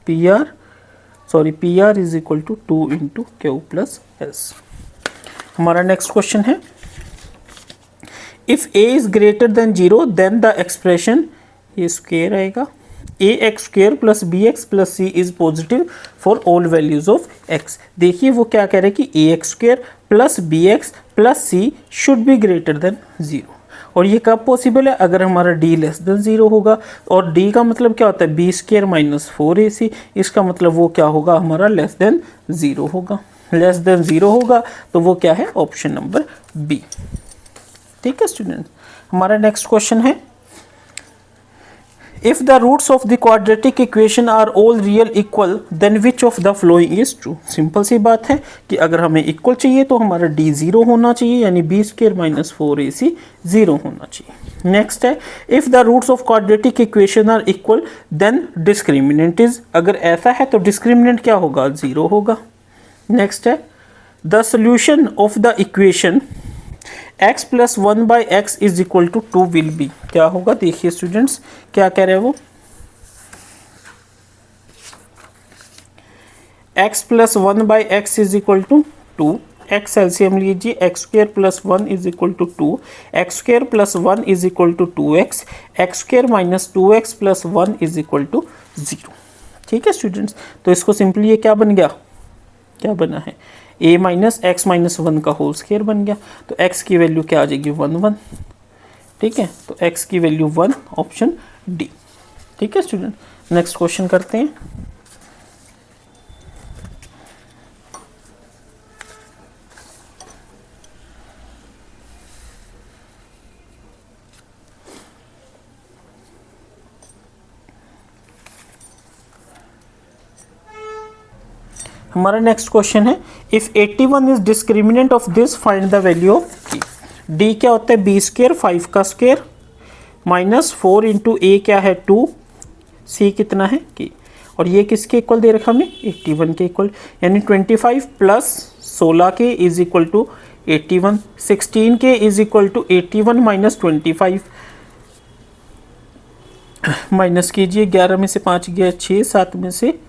P R is equal to 2 into Q plus S. हमारा नेक्स्ट क्वेश्चन है, if a is greater than 0 then the expression, ये स्क्वायर आएगा, a x square plus b x plus c is positive for all values of x. देखिए वो क्या कह रहे हैं कि a x square plus b x plus c should be greater than 0। और ये कब पॉसिबल है, अगर हमारा d लेस देन 0 होगा। और d का मतलब क्या होता है, बी स्क्वेयर माइनस 4ac। इसका मतलब वो क्या होगा, हमारा लेस देन 0 होगा। लेस देन 0 होगा तो वो क्या है, ऑप्शन नंबर बी। ठीक है स्टूडेंट। हमारा नेक्स्ट क्वेश्चन है, if the roots of the quadratic equation are all real equal then which of the following is true. Simple सी बात है कि अगर हमें इक्वल चाहिए तो हमारा d 0 होना चाहिए, यानी बी स्क्वेयर माइनस 4ac 0 होना चाहिए। नेक्स्ट है, if the roots of quadratic equation are equal then discriminant is, अगर ऐसा है तो डिस्क्रिमिनेंट क्या होगा, 0 होगा। नेक्स्ट है, the solution of the equation x plus 1 by x is equal to 2 will be, क्या होगा। देखिए स्टूडेंट्स क्या कह रहे हैं वो, x plus 1 by x is equal to 2, x LCM लीजिए, x square plus 1 is equal to 2, x square plus 1 is equal to 2x, x square minus 2x plus 1 is equal to 0। ठीक है students, तो इसको simply ये क्या बन गया, क्या बना है, a माइनस एक्स माइनस 1 का होल स्क्वायर बन गया। तो x की वैल्यू क्या आ जाएगी, 1 1। ठीक है, तो x की वैल्यू 1, ऑप्शन डी। ठीक है स्टूडेंट, नेक्स्ट क्वेश्चन करते हैं। हमारा नेक्स्ट क्वेश्चन है, if 81 is discriminant of this find the value of d। d क्या होता है, बी स्क्वेयर 5 का स्क्वेयर माइनस 4 इंटू ए क्या है 2, c कितना है k, और ये किसके इक्वल दे रखा हमें, 81 के इक्वल, यानी 25 प्लस 16 के इज इक्वल टू 81, 16 के is equal to 81 minus 25, minus कीजिए, 11 में से 5 गया 6, 7 में से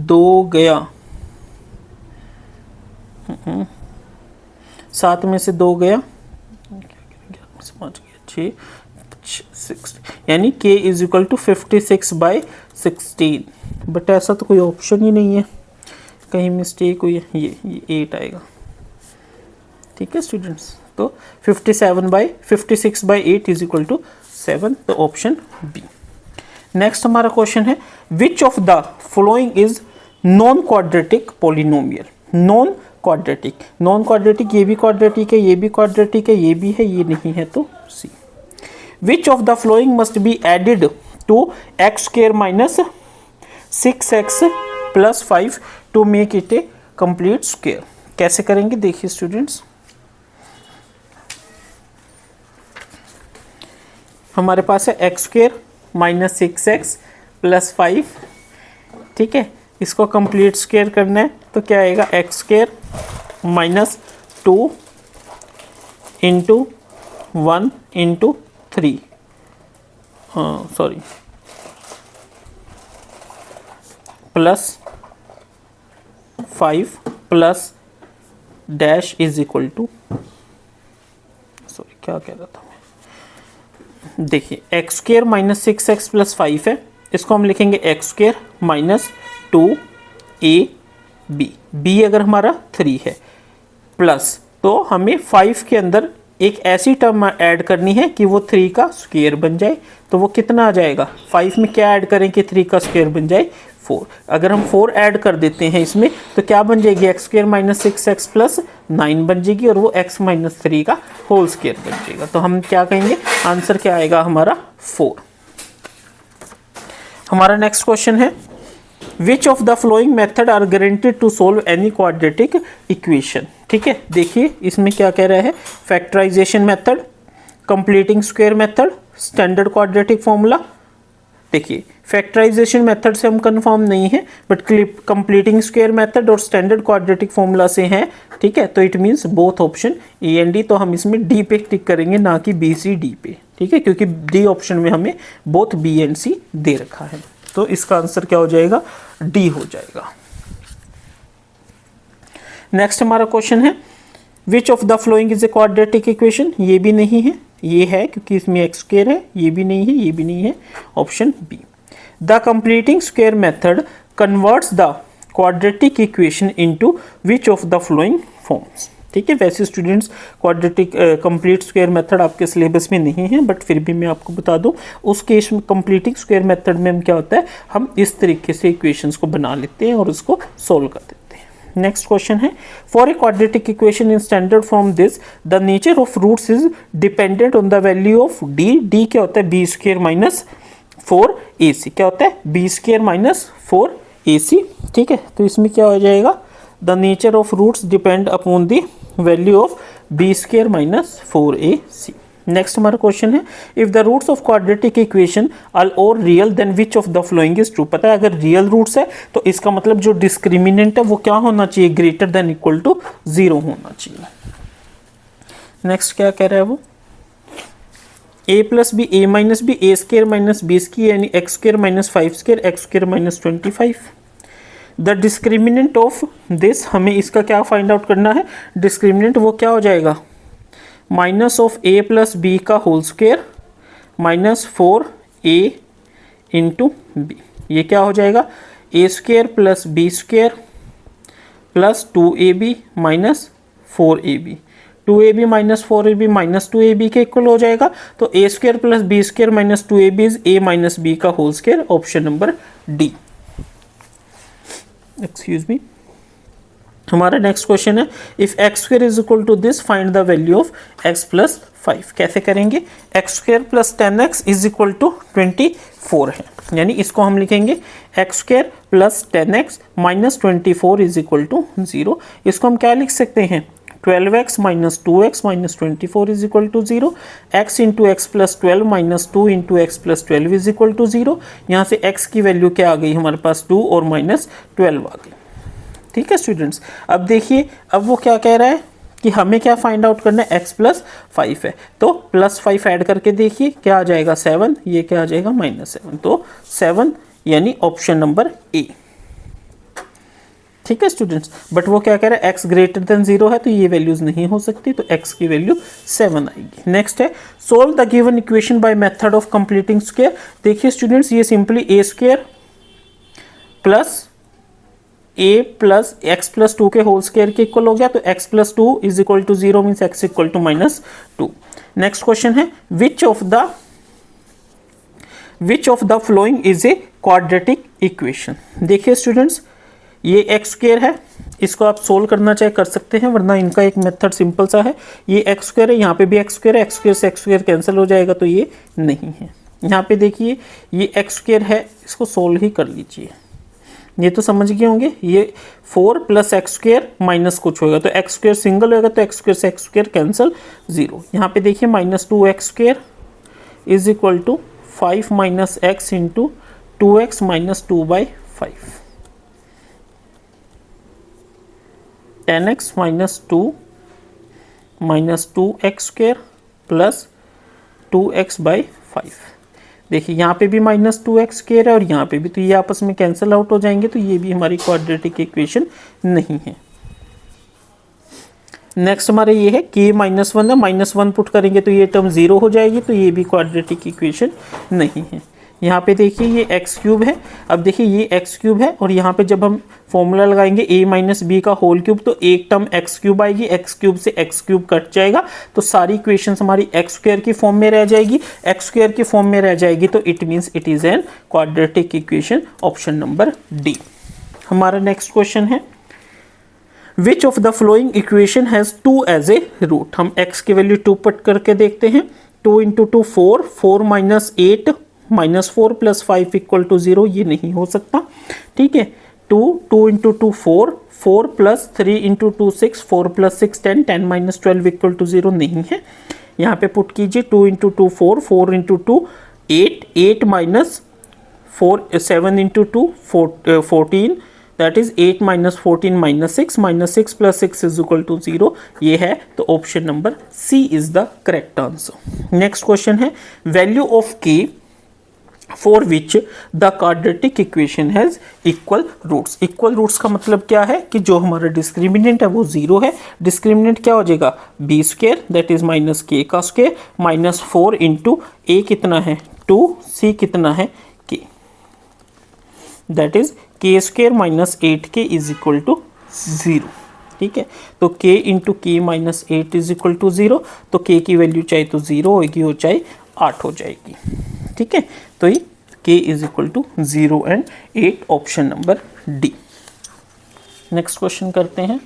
2 गया 7 में से 2 गया 5 गया 6, यानी k is equal to 56 by 16। But ऐसा तो कोई ऑप्शन ही नहीं है, कहीं मिस्टेक हुई है, ये 8 आएगा। ठीक है स्टूडेंट्स, तो 56 बाई 8 इज इक्वल टू 7, तो ऑप्शन बी। नेक्स्ट हमारा क्वेश्चन है, which of the following is non quadratic polynomial. Non quadratic, ये भी क्वाड्रेटिक है, ये भी क्वाड्रेटिक है, ये भी है, ये नहीं है, तो C. Which of the following must be added to x square minus 6x plus 5 to make it a complete square. कैसे करेंगे, देखिए स्टूडेंट्स, हमारे पास है X square minus 6x plus 5, ठीक है, इसको कंप्लीट स्क्वायर करना है तो क्या आएगा x square minus 2 into 1 into 3 plus 5 plus dash is equal to क्या कह रहा था मैं, देखिए x square minus 6x plus 5 है, इसको हम लिखेंगे X square minus 2ab, b अगर हमारा 3 है, प्लस तो हमें 5 के अंदर एक ऐसी टर्म ऐड करनी है कि वो 3 का स्क्वायर बन जाए। तो वो कितना आ जाएगा, 5 में क्या ऐड करें कि 3 का स्क्वायर बन जाए 4। अगर हम 4 ऐड कर देते हैं इसमें तो क्या बन जाएगी x square minus 6x plus 9 बन जाएगी और वो x माइनस 3 का होल स्क्वायर बन जाएगा। तो हम क्या कहेंगे, आंसर क्या आएगा हमारा 4। हमारा नेक्स्ट क्वेश्चन है which of the following method are guaranteed to solve any quadratic equation. ठीक है, देखिए इसमें क्या कह रहा है, factorization method, completing square method, standard quadratic formula. देखिए फैक्टराइजेशन मेथड से हम कंफर्म नहीं है बट कंप्लीटिंग स्क्वायर मेथड और स्टैंडर्ड क्वाड्रेटिक फॉर्मूला से हैं। ठीक है, तो it means both option A and D, तो हम इसमें डी पे टिक करेंगे ना कि बी सी डी पे। ठीक है, क्योंकि डी ऑप्शन में हमें बोथ बी एंड सी दे रखा है, तो इसका आंसर क्या हो जाएगा, डी हो जाएगा। नेक्स्ट हमारा क्वेश्चन है which of the following is a quadratic equation. ये भी नहीं है, ये है क्योंकि इसमें एक्स स्क्वायर है, ये भी नहीं है, ये भी नहीं है, option B. The completing square method converts the quadratic equation into which of the following forms. ठीक है, वैसे students quadratic complete square method आपके सिलेबस में नहीं है बट फिर भी मैं आपको बता दूं, उस केस में कंप्लीटिंग स्क्वायर मेथड में हम क्या होता है, हम इस तरीके से इक्वेशंस को बना लेते हैं और उसको सोल्व कर देते हैं। नेक्स्ट क्वेश्चन है for a quadratic equation in standard form this the nature of roots is dependent on the value of d. D क्या होता है, बी स्क्वायर माइनस 4ac, क्या होता है बी स्क्वायर माइनस 4ac। ठीक है, तो इसमें क्या हो जाएगा, the nature of roots depend upon the value of b square minus 4ac। Next हमारा क्वेश्चन है if the roots of quadratic equation are और real then which of the following is true. पता है अगर रियल रूट्स है तो इसका मतलब जो डिस्क्रिमिनेंट है वो क्या होना चाहिए, ग्रेटर देन इक्वल टू 0 होना चाहिए। नेक्स्ट क्या कह रहा है वो, a plus b a minus b a square minus b square यानी x square minus 5 square x square minus 25। The discriminant of this, हमें इसका क्या फाइंड आउट करना है, डिस्क्रिमिनेंट वो क्या हो जाएगा, minus of a plus b का whole square minus 4a into b. ये क्या हो जाएगा, a square plus B square plus 2ab minus 4ab। 2ab minus 4ab minus 2ab के इक्वल हो जाएगा, तो a square plus B square minus 2ab is a minus B का whole square, option number D. Excuse me. हमारा next question है if x square is equal to this find the value of X plus 5। कैसे करेंगे, X square plus 10x is equal to 24 है, यानी इसको हम लिखेंगे X square plus 10x minus 24 is equal to 0। इसको हम क्या लिख सकते हैं, 12x minus 2x minus 24 is equal to 0, x into x plus 12 minus 2 into x plus 12 is equal to 0। यहाँ से x की वैल्यू क्या आ गई हमारे पास, 2 और माइनस 12 आ गई। ठीक है स्टूडेंट्स, अब देखिए अब वो क्या कह रहा है कि हमें क्या फाइंड आउट करना है, x प्लस 5 है, तो प्लस 5 ऐड करके देखिए क्या आ जाएगा 7, ये क्या आ जाएगा माइनस 7, तो 7 यानी ऑप्शन नंबर ए। ठीक है स्टूडेंट्स, बट वो क्या कह रहा है x ग्रेटर देन 0 है तो ये वैल्यूज नहीं हो सकती, तो x की वैल्यू 7 आएगी। नेक्स्ट है solve the given equation by method of completing square. देखिए स्टूडेंट्स ये simply A square plus a plus X plus 2 के होल स्क्वायर के इक्वल हो गया, तो x plus 2 is equal to 0 means x equal to minus 2। Next question है which of the following is a quadratic equation. देखिए students ये x square है, इसको आप सोल्व करना चाहे कर सकते हैं, वरना इनका एक मेथड सिंपल सा है, ये एक्स स्क्वायर है, यहाँ पे भी एक्स स्क्वायर है, एक्स स्क्वायर से एक्स स्क्वायर कैंसिल हो जाएगा तो ये नहीं है। यहाँ पे देखिए ये एक्स स्क्वायर है, इसको सोल्व ही कर लीजिए, ये तो समझ गए होंगे। ये 4 प्लस एक्स स्क्वायर माइनस कुछ होगा तो एक्स स्क्वायर सिंगल होगा तो एक्स स्क्वायर से एक्स स्क्वायर कैंसिल 0। यहाँ पे देखिए minus 2x square is equal to 5 minus x into 2x minus 2/5। 10x minus 2x² plus 2x/5। देखिए यहाँ पे भी -2x² है और यहाँ पे भी, तो ये आपस में कैंसिल आउट हो जाएंगे, तो ये भी हमारी क्वाड्रेटिक इक्वेशन नहीं है। नेक्स्ट हमारे ये है k -1 है, -1 पुट करेंगे तो ये टर्म 0 हो जाएगी, तो ये भी क्वाड्रेटिक इक्वेशन नहीं है। यहाँ पे देखिए ये x³ है, अब देखिए ये x³ है और यहाँ पे जब हम फॉर्मूला लगाएंगे a - b का होल क्यूब, तो एक टर्म x³ आएगी, x³ से x³ कट जाएगा, तो सारी इक्वेशंस हमारी x² की फॉर्म में रह जाएगी, x² की फॉर्म में रह जाएगी, तो it means it is an quadratic equation, option number D. हमारा नेक्स्ट क्वेश्चन है Which of the following equation has 2 as a root? हम x की वैल्यू 2 पुट करके देखते हैं। 2 × 2 4, 4 - 8 -4 + 5 = 0, ये नहीं हो सकता, ठीक है। 2 × 2 4, 4 + 3 × 2 6, 4 + 6 10, 10 - 12 = 0 नहीं है। यहाँ पे पुट कीजिए 2 × 2 4, 4 × 2 8, 8 - 4 7 × 2 14, that is 8 - 14 -6, -6 + 6 = 0, ये है, तो option number C is the correct answer. Next question है value of k for which the quadratic equation has equal roots. Equal roots का मतलब क्या है कि जो हमारा डिस्क्रिमिनेंट है वो 0 है। डिस्क्रिमिनेंट क्या हो जाएगा, b² that is -k² -4 × a कितना है 2, c कितना है k, that is k² - 8k = 0, ठीक है। तो k × k - 8 = 0, तो k की वैल्यू चाहे तो 0 होगी और चाहे 8 हो जाएगी, ठीक है। तो ये k = 0 and 8, option number D. Next question करते हैं।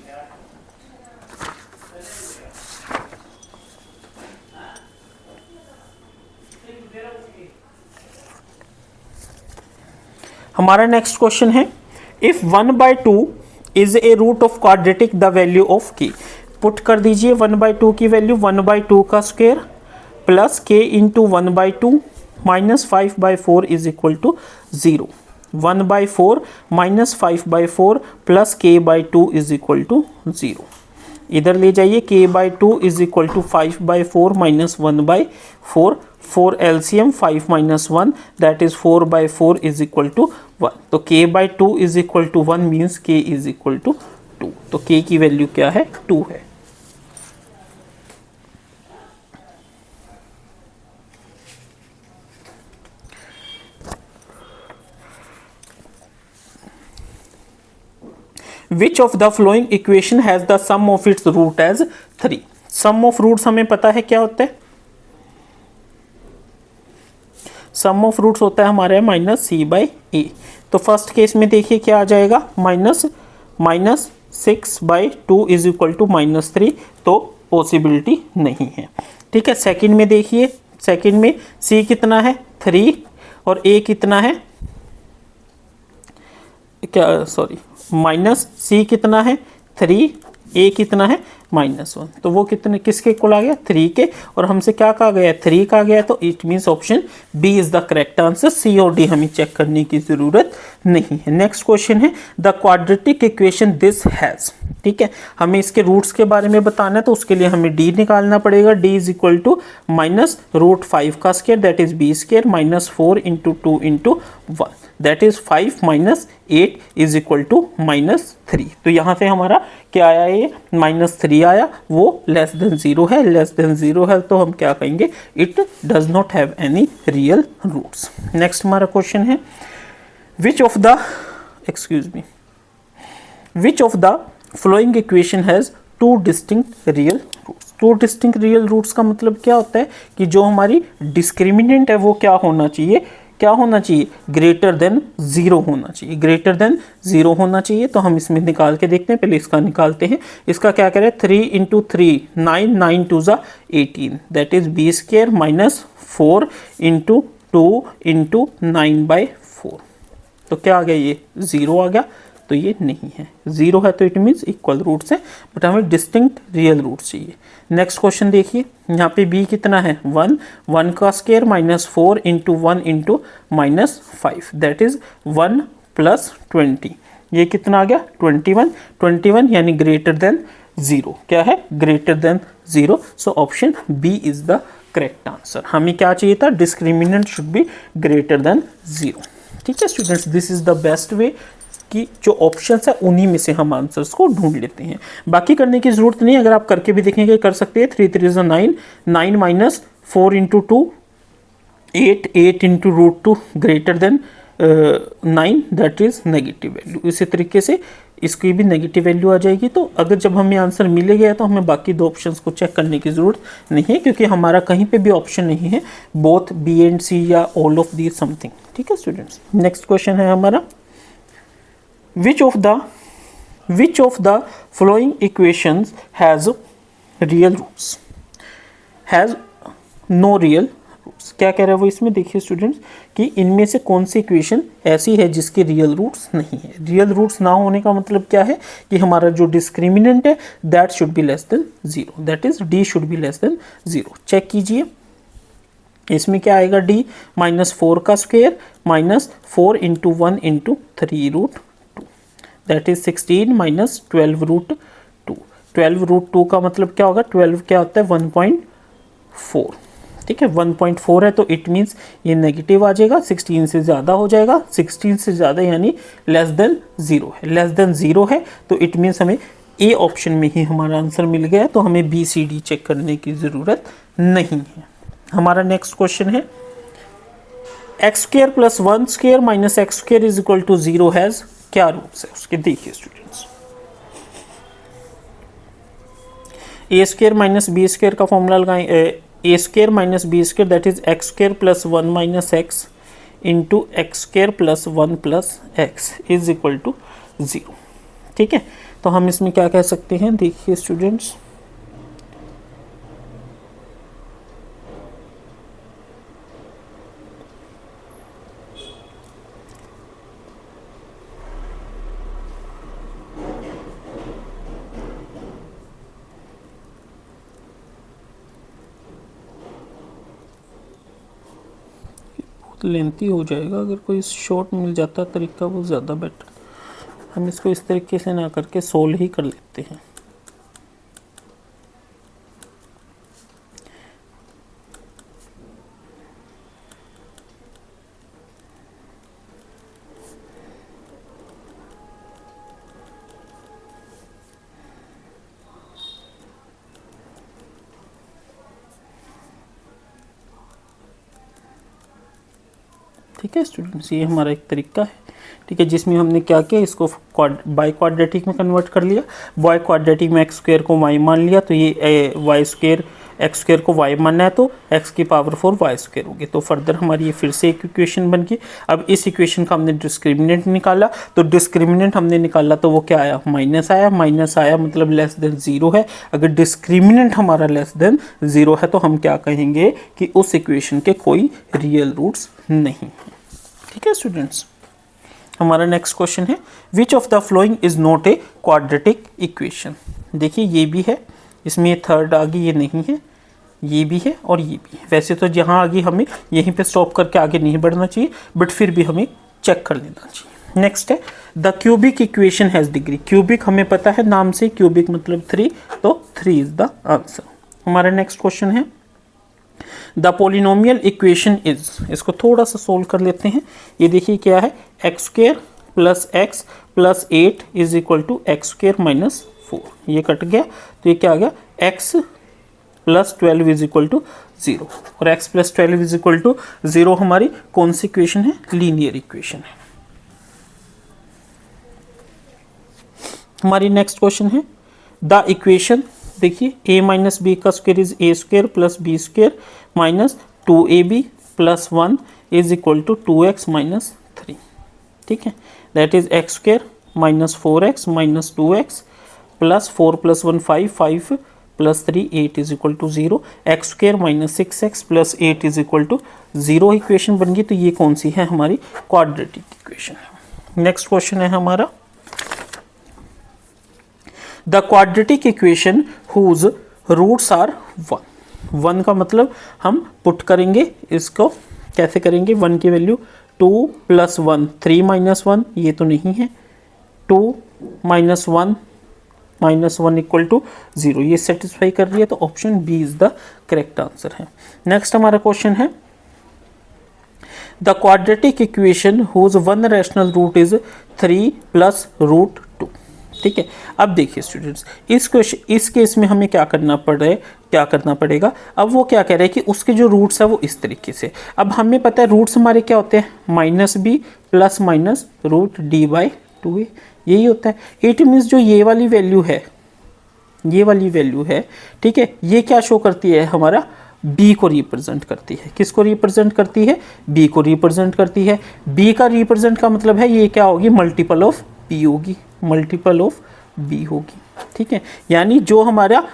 हमारा नेक्स्ट क्वेश्चन है if 1/2 is a root of quadratic the value of k। Put कर दीजिए 1/2 की वैल्यू 1/2 का square plus k × 1/2 -5/4 = 0, 1/4 -5/4 plus k/2 = 0। इधर ले जाइए k/2 = 5/4 - 1/4, 4 LCM 5 - 1 दैट इज 4/4 = 1, तो k/2 = 1 मीन्स k = 2, तो k की वैल्यू क्या है 2 है। Which of the following equation has the sum of its root as 3? Sum of roots हमें पता है क्या होता है, सम ऑफ रूट्स होता है हमारे -c/a। तो फर्स्ट केस में देखिए क्या आ जाएगा, -6/2 = -3, तो पॉसिबिलिटी नहीं है, ठीक है। सेकंड में देखिए, सेकंड में c कितना है 3 और a कितना है क्या, सॉरी -c कितना है 3, a कितना है -1, तो वो कितने किसके इक्वल आ गया 3 के, और हमसे क्या कहा गया 3 कहा गया, तो it means option B is the correct answer. C और डी हमें चेक करने की जरूरत नहीं है। नेक्स्ट क्वेश्चन है the quadratic equation this has, ठीक है। हमें इसके रूट्स के बारे में बताना है, तो उसके लिए हमें डी निकालना पड़ेगा। डी इज इक्वल टू -√5 का square that is b² -4 × 2 × 1 that is 5 - 8 is equal to -3। तो यहाँ से हमारा क्या आया, ये -3 आया, वो लेस देन 0 है, लेस देन 0 है, तो हम क्या कहेंगे it does not have any real roots. Next हमारा क्वेश्चन है which of the following equation has 2 distinct real roots. 2 distinct real roots का मतलब क्या होता है कि जो हमारी डिस्क्रिमिनेंट है वो क्या होना चाहिए, ग्रेटर देन 0 होना चाहिए, ग्रेटर देन 0 होना चाहिए। तो हम इसमें निकाल के देखते हैं, पहले इसका निकालते हैं। इसका क्या करें 3 × 3 9, 9 × 2 = 18 दैट इज b² -4 × 2 × 9/4, तो क्या आ गया, ये 0 आ गया, तो ये नहीं है, 0 है तो इट मीन्स इक्वल रूट्स है, बट हमें डिस्टिंक्ट रियल रूट्स चाहिए। नेक्स्ट क्वेश्चन देखिए, यहाँ पे b कितना है 1, 1 का स्क्वायर -4 × 1 × -5 दैट इज 1 + 20 ये कितना आ गया 21, 21 यानी ग्रेटर देन 0, क्या है greater than 0। So option B is the correct answer. हमें क्या चाहिए था, discriminant should be greater than 0। ठीक है students, this is the best way कि जो ऑप्शंस है उन्हीं में से हम आंसर्स को ढूंढ लेते हैं, बाकी करने की जरूरत नहीं। अगर आप करके भी देखेंगे कर सकते हैं। 3 3 9, 9 minus 4 into 2 8, 8 into root 2 greater than 9, that is negative value. इसी तरीके से इसकी भी नेगेटिव वैल्यू आ जाएगी। तो अगर जब हमें आंसर मिले गया तो हमें बाकी दो ऑप्शंस को चेक करने की ज़रूरत नहीं है, क्योंकि हमारा कहीं पे भी ऑप्शन नहीं है, बोथ बी एंड सी या ऑल ऑफ दी समथिंग। ठीक है स्टूडेंट्स, नेक्स्ट क्वेश्चन है हमारा, which of the following equations has real roots, has no real roots। क्या कह रहा है वो इसमें, देखिए स्टूडेंट्स कि इनमें से कौन सी इक्वेशन ऐसी है जिसके रियल रूट्स नहीं है। रियल रूट्स ना होने का मतलब क्या है कि हमारा जो डिस्क्रिमिनेंट है that should be less than 0, that is D should be less than 0। Check कीजिए इसमें क्या आएगा, डी -4 का square -4 into 1 into 3 root, that is 16 minus 12 root 2। 12 root 2 का मतलब क्या होगा, 12 क्या होता है 1.4। ठीक है 1.4 है तो इट मीन्स ये नेगेटिव आ जाएगा, 16 से ज़्यादा हो जाएगा, 16 से ज़्यादा यानी लेस देन 0 है, लेस देन 0 है तो इट मीन्स हमें ए ऑप्शन में ही हमारा आंसर मिल गया, तो हमें बी सी डी चेक करने की ज़रूरत नहीं है। हमारा नेक्स्ट क्वेश्चन है, x square plus 1 square minus x square is equal to 0 has क्या रूट्स है उसके, देखिए students a square minus b square का फॉर्मूला लगाएं, a square minus b square that is x square plus 1 minus x into x square plus 1 plus x is equal to 0। ठीक है, तो हम इसमें क्या कह सकते हैं, देखिए स्टूडेंट्स लेंथी हो जाएगा, अगर कोई शॉर्ट मिल जाता तरीका वो ज़्यादा बेटर। हम इसको इस तरीके से ना करके सोल्व ही कर लेते हैं। ठीक है स्टूडेंट्स, ये हमारा एक तरीका है। ठीक है, जिसमें हमने क्या किया, इसको बाय क्वाड्रेटिक में कन्वर्ट कर लिया। बाय क्वाड्रेटिक में एक्स स्क्वायर को वाई मान लिया, तो ये वाई स्क्वायर एक्स स्क्वायर को वाई मानना है तो एक्स की पावर 4 वाई स्क्वायर होगी। तो फर्दर हमारी ये फिर से एक इक्वेशन बन गई। अब इस इक्वेशन का हमने डिस्क्रिमिनेंट निकाला, तो डिस्क्रिमिनेंट हमने निकाला तो वो क्या आया, माइनस आया। माइनस आया मतलब लेस देन 0 है। अगर डिस्क्रिमिनेंट हमारा लेस देन 0 है तो हम क्या कहेंगे कि उस इक्वेशन के कोई रियल रूट्स नहीं है। ठीक है स्टूडेंट्स, हमारा नेक्स्ट क्वेश्चन है, which of the following is not a quadratic equation. देखिए ये भी है, इसमें ये थर्ड आ गई, ये नहीं है, ये भी है और ये भी है। वैसे तो जहाँ आगे हमें यहीं पे स्टॉप करके आगे नहीं बढ़ना चाहिए, बट फिर भी हमें चेक कर लेना चाहिए। नेक्स्ट है, the cubic equation has degree. Cubic हमें पता है नाम से, क्यूबिक मतलब 3, तो 3 इज द आंसर। हमारा नेक्स्ट क्वेश्चन है, द पोलिनोमियल इक्वेशन इज, इसको थोड़ा सा सोल्व कर लेते हैं। ये देखिए क्या है, x square plus X plus 8 is equal to X square minus 4। ये कट गया तो ये क्या आ गया, X plus 12 is equal to 0, और x plus 12 is equal to 0 हमारी कौन सी इक्वेशन है, लीनियर इक्वेशन है। हमारी नेक्स्ट क्वेश्चन है, द इक्वेशन, देखिए a माइनस बी का square is A square plus B square minus 2ab plus 1 is equal to 2x minus 3। ठीक है, that is x square minus 4x minus 2x plus 4 plus 1 5, 5 plus 3 8 is equal to 0, X square minus 6x plus 8 is equal to 0 equation बन गई। तो ये कौन सी है, हमारी क्वाड्रेटिक इक्वेशन है। नेक्स्ट क्वेश्चन है हमारा, the quadratic equation whose roots are 1। 1 का मतलब हम पुट करेंगे, इसको कैसे करेंगे, 1 की वैल्यू 2 प्लस 1 3 माइनस 1, ये तो नहीं है, 2 -1 -1 इक्वल टू 0, ये सेटिस्फाई कर रही है, तो option B is the correct answer है। नेक्स्ट हमारा क्वेश्चन है the quadratic equation whose one rational root is 3 + √2। ठीक है, अब देखिए स्टूडेंट्स, इस केस में हमें क्या करना पड़ेगा। अब वो क्या कह रहे हैं कि उसके जो रूट्स है वो इस तरीके से, अब हमें पता है रूट्स हमारे क्या होते हैं, -b + -√d/2a, यही होता है। इट मीन्स जो ये वाली वैल्यू है, ठीक है, ये क्या शो करती है, हमारा b को रिप्रेजेंट करती है। किसको रिप्रेजेंट करती है, b को रिप्रेजेंट करती है। b का रिप्रेजेंट का मतलब है ये क्या होगी, मल्टीपल ऑफ b होगी, मल्टीपल ऑफ b होगी। ठीक है, यानी जो हमारा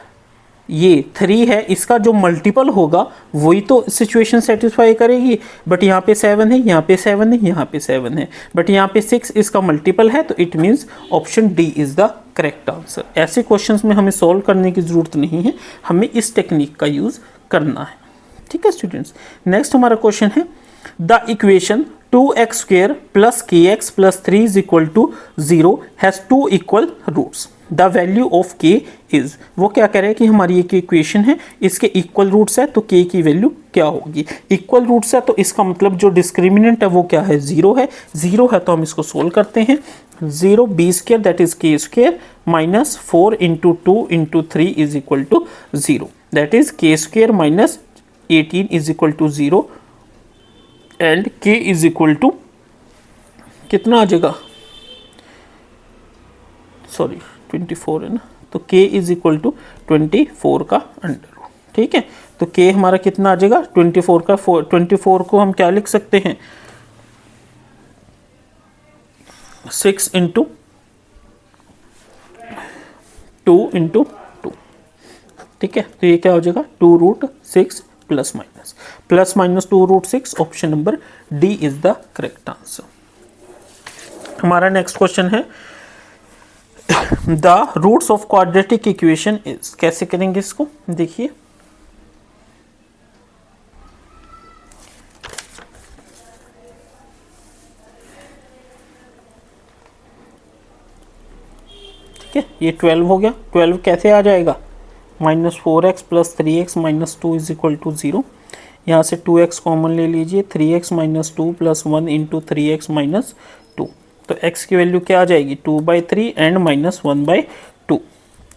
ये 3 है इसका जो मल्टीपल होगा वही तो सिचुएशन सेटिस्फाई करेगी। बट यहाँ पे 7 है, यहाँ पे 7 है, यहाँ पे 7 है, बट यहाँ पे 6 इसका मल्टीपल है, तो it means option D is the correct answer. ऐसे क्वेश्चंस में हमें सॉल्व करने की जरूरत नहीं है, हमें इस टेक्निक का यूज करना है। ठीक है स्टूडेंट्स, नेक्स्ट हमारा क्वेश्चन है the equation 2x² + kx + 3 = 0 has 2 equal roots, the value of k is. वो क्या कह रहे हैं कि हमारी एक इक्वेशन है, इसके इक्वल रूट्स है, तो k की वैल्यू क्या होगी। इक्वल रूट्स है तो इसका मतलब जो डिस्क्रिमिनेंट है वो क्या है, 0 है। 0 है तो हम इसको सोल्व करते हैं। 0 b² that is k² -4 × 2 × 3 = 0, that is k² -18 = 0 and k = कितना आ जाएगा, सॉरी 24 है ना, तो k = 24 का अंडर रूट। ठीक है, तो k हमारा कितना आ जाएगा, 24 का 24 को हम क्या लिख सकते हैं, 6 × 2 × 2। ठीक है, तो ये क्या हो जाएगा, 2√6 ± 2√6, option number D is the correct answer. हमारा नेक्स्ट क्वेश्चन है the roots of quadratic equation is. कैसे करेंगे इसको, देखिए ठीक है, ये 12 हो गया। 12 कैसे आ जाएगा, -4x + 3x - 2 = 0। यहाँ से 2x कॉमन ले लीजिए, 3x - 2 + 1 × 3x - 2, तो x की वैल्यू क्या आ जाएगी, 2/3 and -1/2,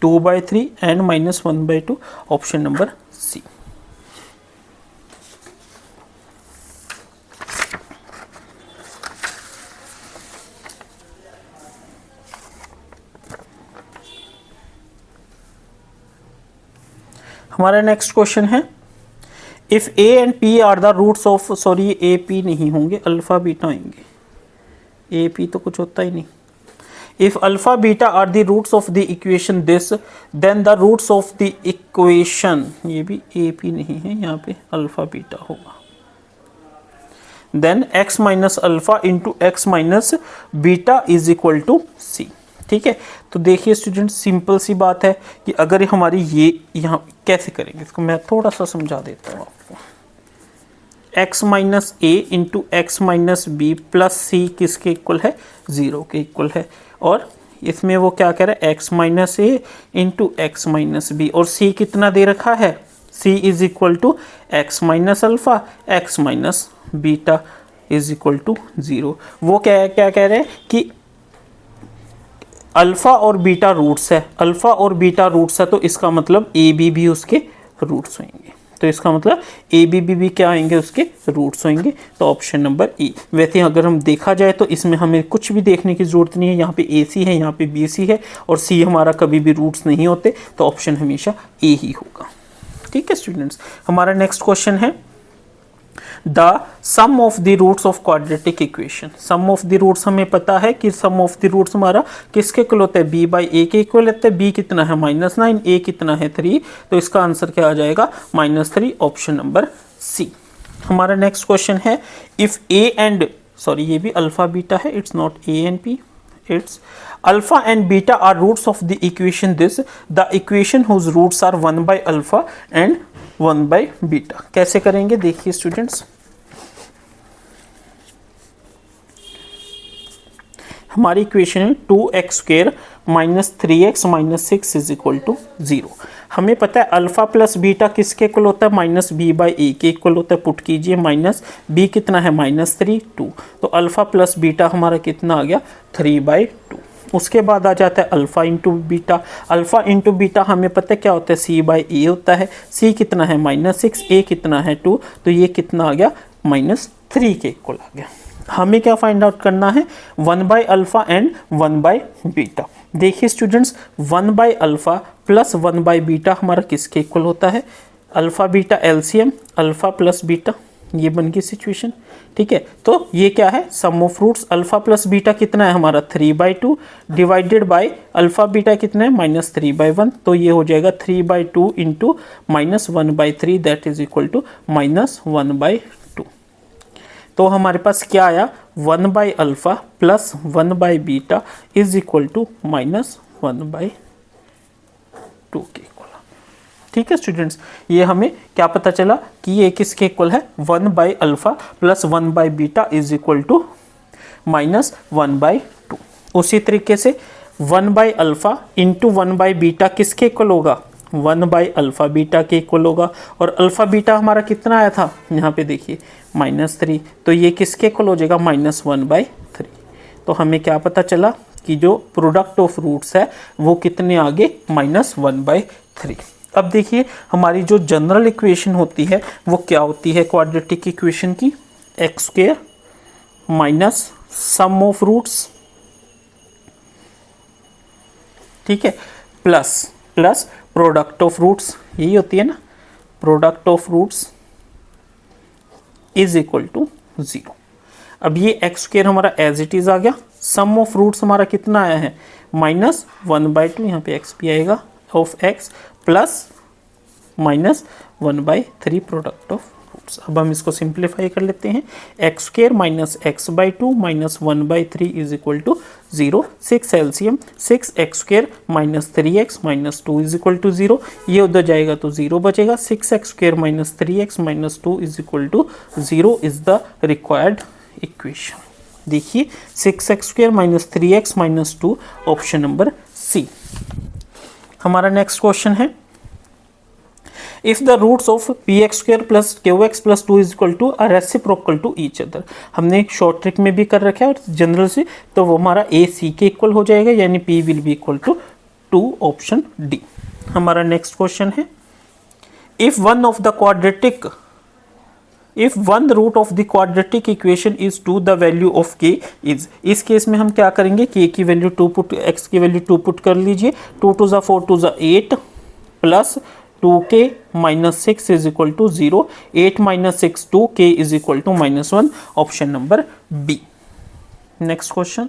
2/3 and -1/2, option number C. हमारा नेक्स्ट क्वेश्चन है if a and p are the roots of, sorry a p नहीं होंगे, अल्फा बीटा आएंगे, a p तो कुछ होता ही नहीं। If alpha beta are the roots of the equation this then the roots of the equation, ये भी a p नहीं है, यहाँ पे अल्फा बीटा होगा, then x - alpha × x - beta = c। ठीक है, तो देखिए स्टूडेंट, सिंपल सी बात है कि अगर हमारी ये यहाँ कैसे करेंगे, इसको मैं थोड़ा सा समझा देता हूँ आपको। x - a × x - b + c किसके इक्वल है, 0 के इक्वल है, और इसमें वो क्या कह रहा है, x - a × x - b, और c कितना दे रखा है, c = x - alpha x - beta = 0। वो क्या कह रहे हैं कि अल्फा और बीटा रूट्स है, अल्फा और बीटा रूट्स है, तो इसका मतलब ए बी भी उसके रूट्स होंगे, तो इसका मतलब ए बी भी क्या आएंगे, उसके रूट्स होंगे, तो ऑप्शन नंबर ई। वैसे अगर हम देखा जाए तो इसमें हमें कुछ भी देखने की ज़रूरत नहीं है, यहाँ पे ए सी है, यहाँ पे बी सी है, और सी हमारा कभी भी रूट्स नहीं होते, तो ऑप्शन हमेशा ए ही होगा। ठीक है स्टूडेंट्स, हमारा नेक्स्ट क्वेश्चन है the sum of the roots of quadratic equation. Sum of the roots हमें पता है कि सम ऑफ द रूट्स हमारा किसके इक्वल होता है, b/a के इक्वल होता है। b कितना है, -9, a कितना है 3, तो इसका आंसर क्या आ जाएगा, -3, ऑप्शन नंबर सी। हमारा नेक्स्ट क्वेश्चन है इफ a एंड, सॉरी ये भी अल्फा बीटा है, it's not a and p, it's alpha and beta are roots of the equation this, the equation whose roots are 1/alpha and 1/beta। कैसे करेंगे, देखिए students, हमारी equation है 2x² minus 3x minus 6 is equal to 0। हमें पता है alpha plus beta किसके equal होता है, माइनस बी बाई ए के इक्वल होता है। पुट कीजिए, माइनस बी कितना है, -3 2, तो अल्फा प्लस बीटा हमारा कितना आ गया 3/2। उसके बाद आ जाता है alpha into beta. Alpha into beta हमें पता है क्या होता है, c बाई ए होता है। c कितना है -6, a कितना है 2, तो ये कितना आ गया -3 के इक्वल आ गया। हमें क्या फाइंड आउट करना है, 1/अल्फा एंड 1/बीटा। देखिए स्टूडेंट्स, 1/अल्फा प्लस 1/बीटा हमारा किसके इक्वल होता है, alpha beta LCM, alpha plus beta, ये बन गई सिचुएशन। ठीक है, तो ये क्या है, sum of roots. Alpha plus beta कितना है हमारा 3/2 डिवाइडेड बाय अल्फा बीटा कितना है -3/1, तो ये हो जाएगा 3/2 into -1/3 that is equal to -1/2। तो हमारे पास क्या आया, 1/अल्फा प्लस 1/बीटा इज इक्वल टू -1/2 के इक्वल। ठीक है स्टूडेंट्स, ये हमें क्या पता चला कि ये किसके इक्वल है, 1/अल्फा प्लस 1/बीटा इज इक्वल टू -1/2। उसी तरीके से 1/अल्फा इंटू 1/बीटा किसके इक्वल होगा, 1/अल्फा बीटा के इक्वल होगा। और अल्फा बीटा हमारा कितना आया था, यहाँ पे देखिए -3, तो ये किसके इक्वल हो जाएगा -1/3। तो हमें क्या पता चला कि जो प्रोडक्ट ऑफ रूट्स है वो कितने आगे -1/3। अब देखिए हमारी जो जनरल इक्वेशन होती है वो क्या होती है क्वाड्रेटिक इक्वेशन की, x² minus sum of roots, ठीक है, प्लस प्रोडक्ट ऑफ रूट्स, यही होती है ना, product of roots is equal to 0। अब ये x² हमारा एज इट इज आ गया, सम ऑफ रूट्स हमारा कितना आया है -1/2, यहाँ पे x भी आएगा, of x plus -1/3 product of roots. अब हम इसको सिंप्लीफाई कर लेते हैं, x² minus x/2 minus 1/3 is equal to 0। 6 LCM, 6x² minus 3x minus 2 is equal to 0, ये उधर जाएगा तो 0 बचेगा। 6x² minus 3x minus 2 is equal to 0 is the required equation. देखिए 6x² minus 3x minus 2, option number C. हमारा next question है, if the roots of px² plus qx plus 2 is equal to are reciprocal to each other. हमने एक short trick में भी कर रखा है और जनरल से, तो वो हमारा a c के इक्वल हो जाएगा, यानी p will be equal to 2, option D. हमारा नेक्स्ट क्वेश्चन है, if one root of the quadratic equation is 2 the value of k is. इस केस में हम क्या करेंगे, k की वैल्यू 2 पुट, x की वैल्यू 2 पुट कर लीजिए, 2 2 ज़ा 4 2 ज़ा 8 plus 2k minus 6 is equal to 0, 8 minus 6 2k is equal to -1, option number B. Next question,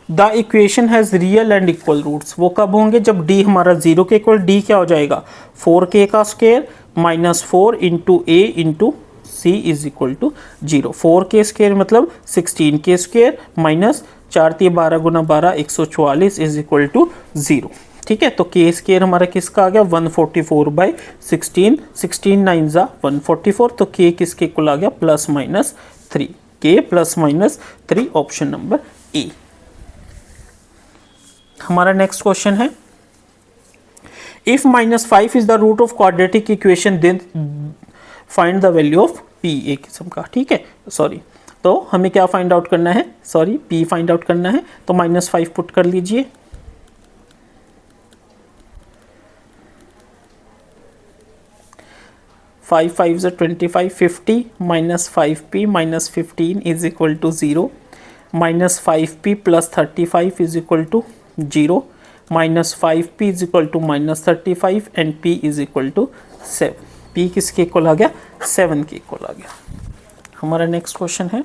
the equation has real and equal roots. वो कब होंगे, जब d हमारा 0 के इक्वल, d क्या हो जाएगा 4k का square minus 4 into a into c is equal to 0। 4k square मतलब 16k स्क्वायर माइनस 4 3 12 गुना 12 144 इज इक्वल टू 0। ठीक है, तो k स्क्वायर हमारा किसका आ गया 144/16, 16 9 ज़ा 144, तो k किसके इक्वल आ गया +-3, k +-3, ऑप्शन नंबर ए। हमारा नेक्स्ट क्वेश्चन है, if -5 is the root of quadratic equation then find the value of p, एक किस्म का, ठीक है, सॉरी, तो हमें क्या फाइंड आउट करना है, सॉरी p फाइंड आउट करना है, तो -5 पुट कर लीजिए, 5 5 ज़ा 25, 50 minus 5p minus 15 is equal to 0, minus 5p plus 35 is equal to 0, minus 5p is equal to -35 and p is equal to 7। p किसके इक्वल आ गया 7 के इक्वल आ गया। हमारा नेक्स्ट क्वेश्चन है,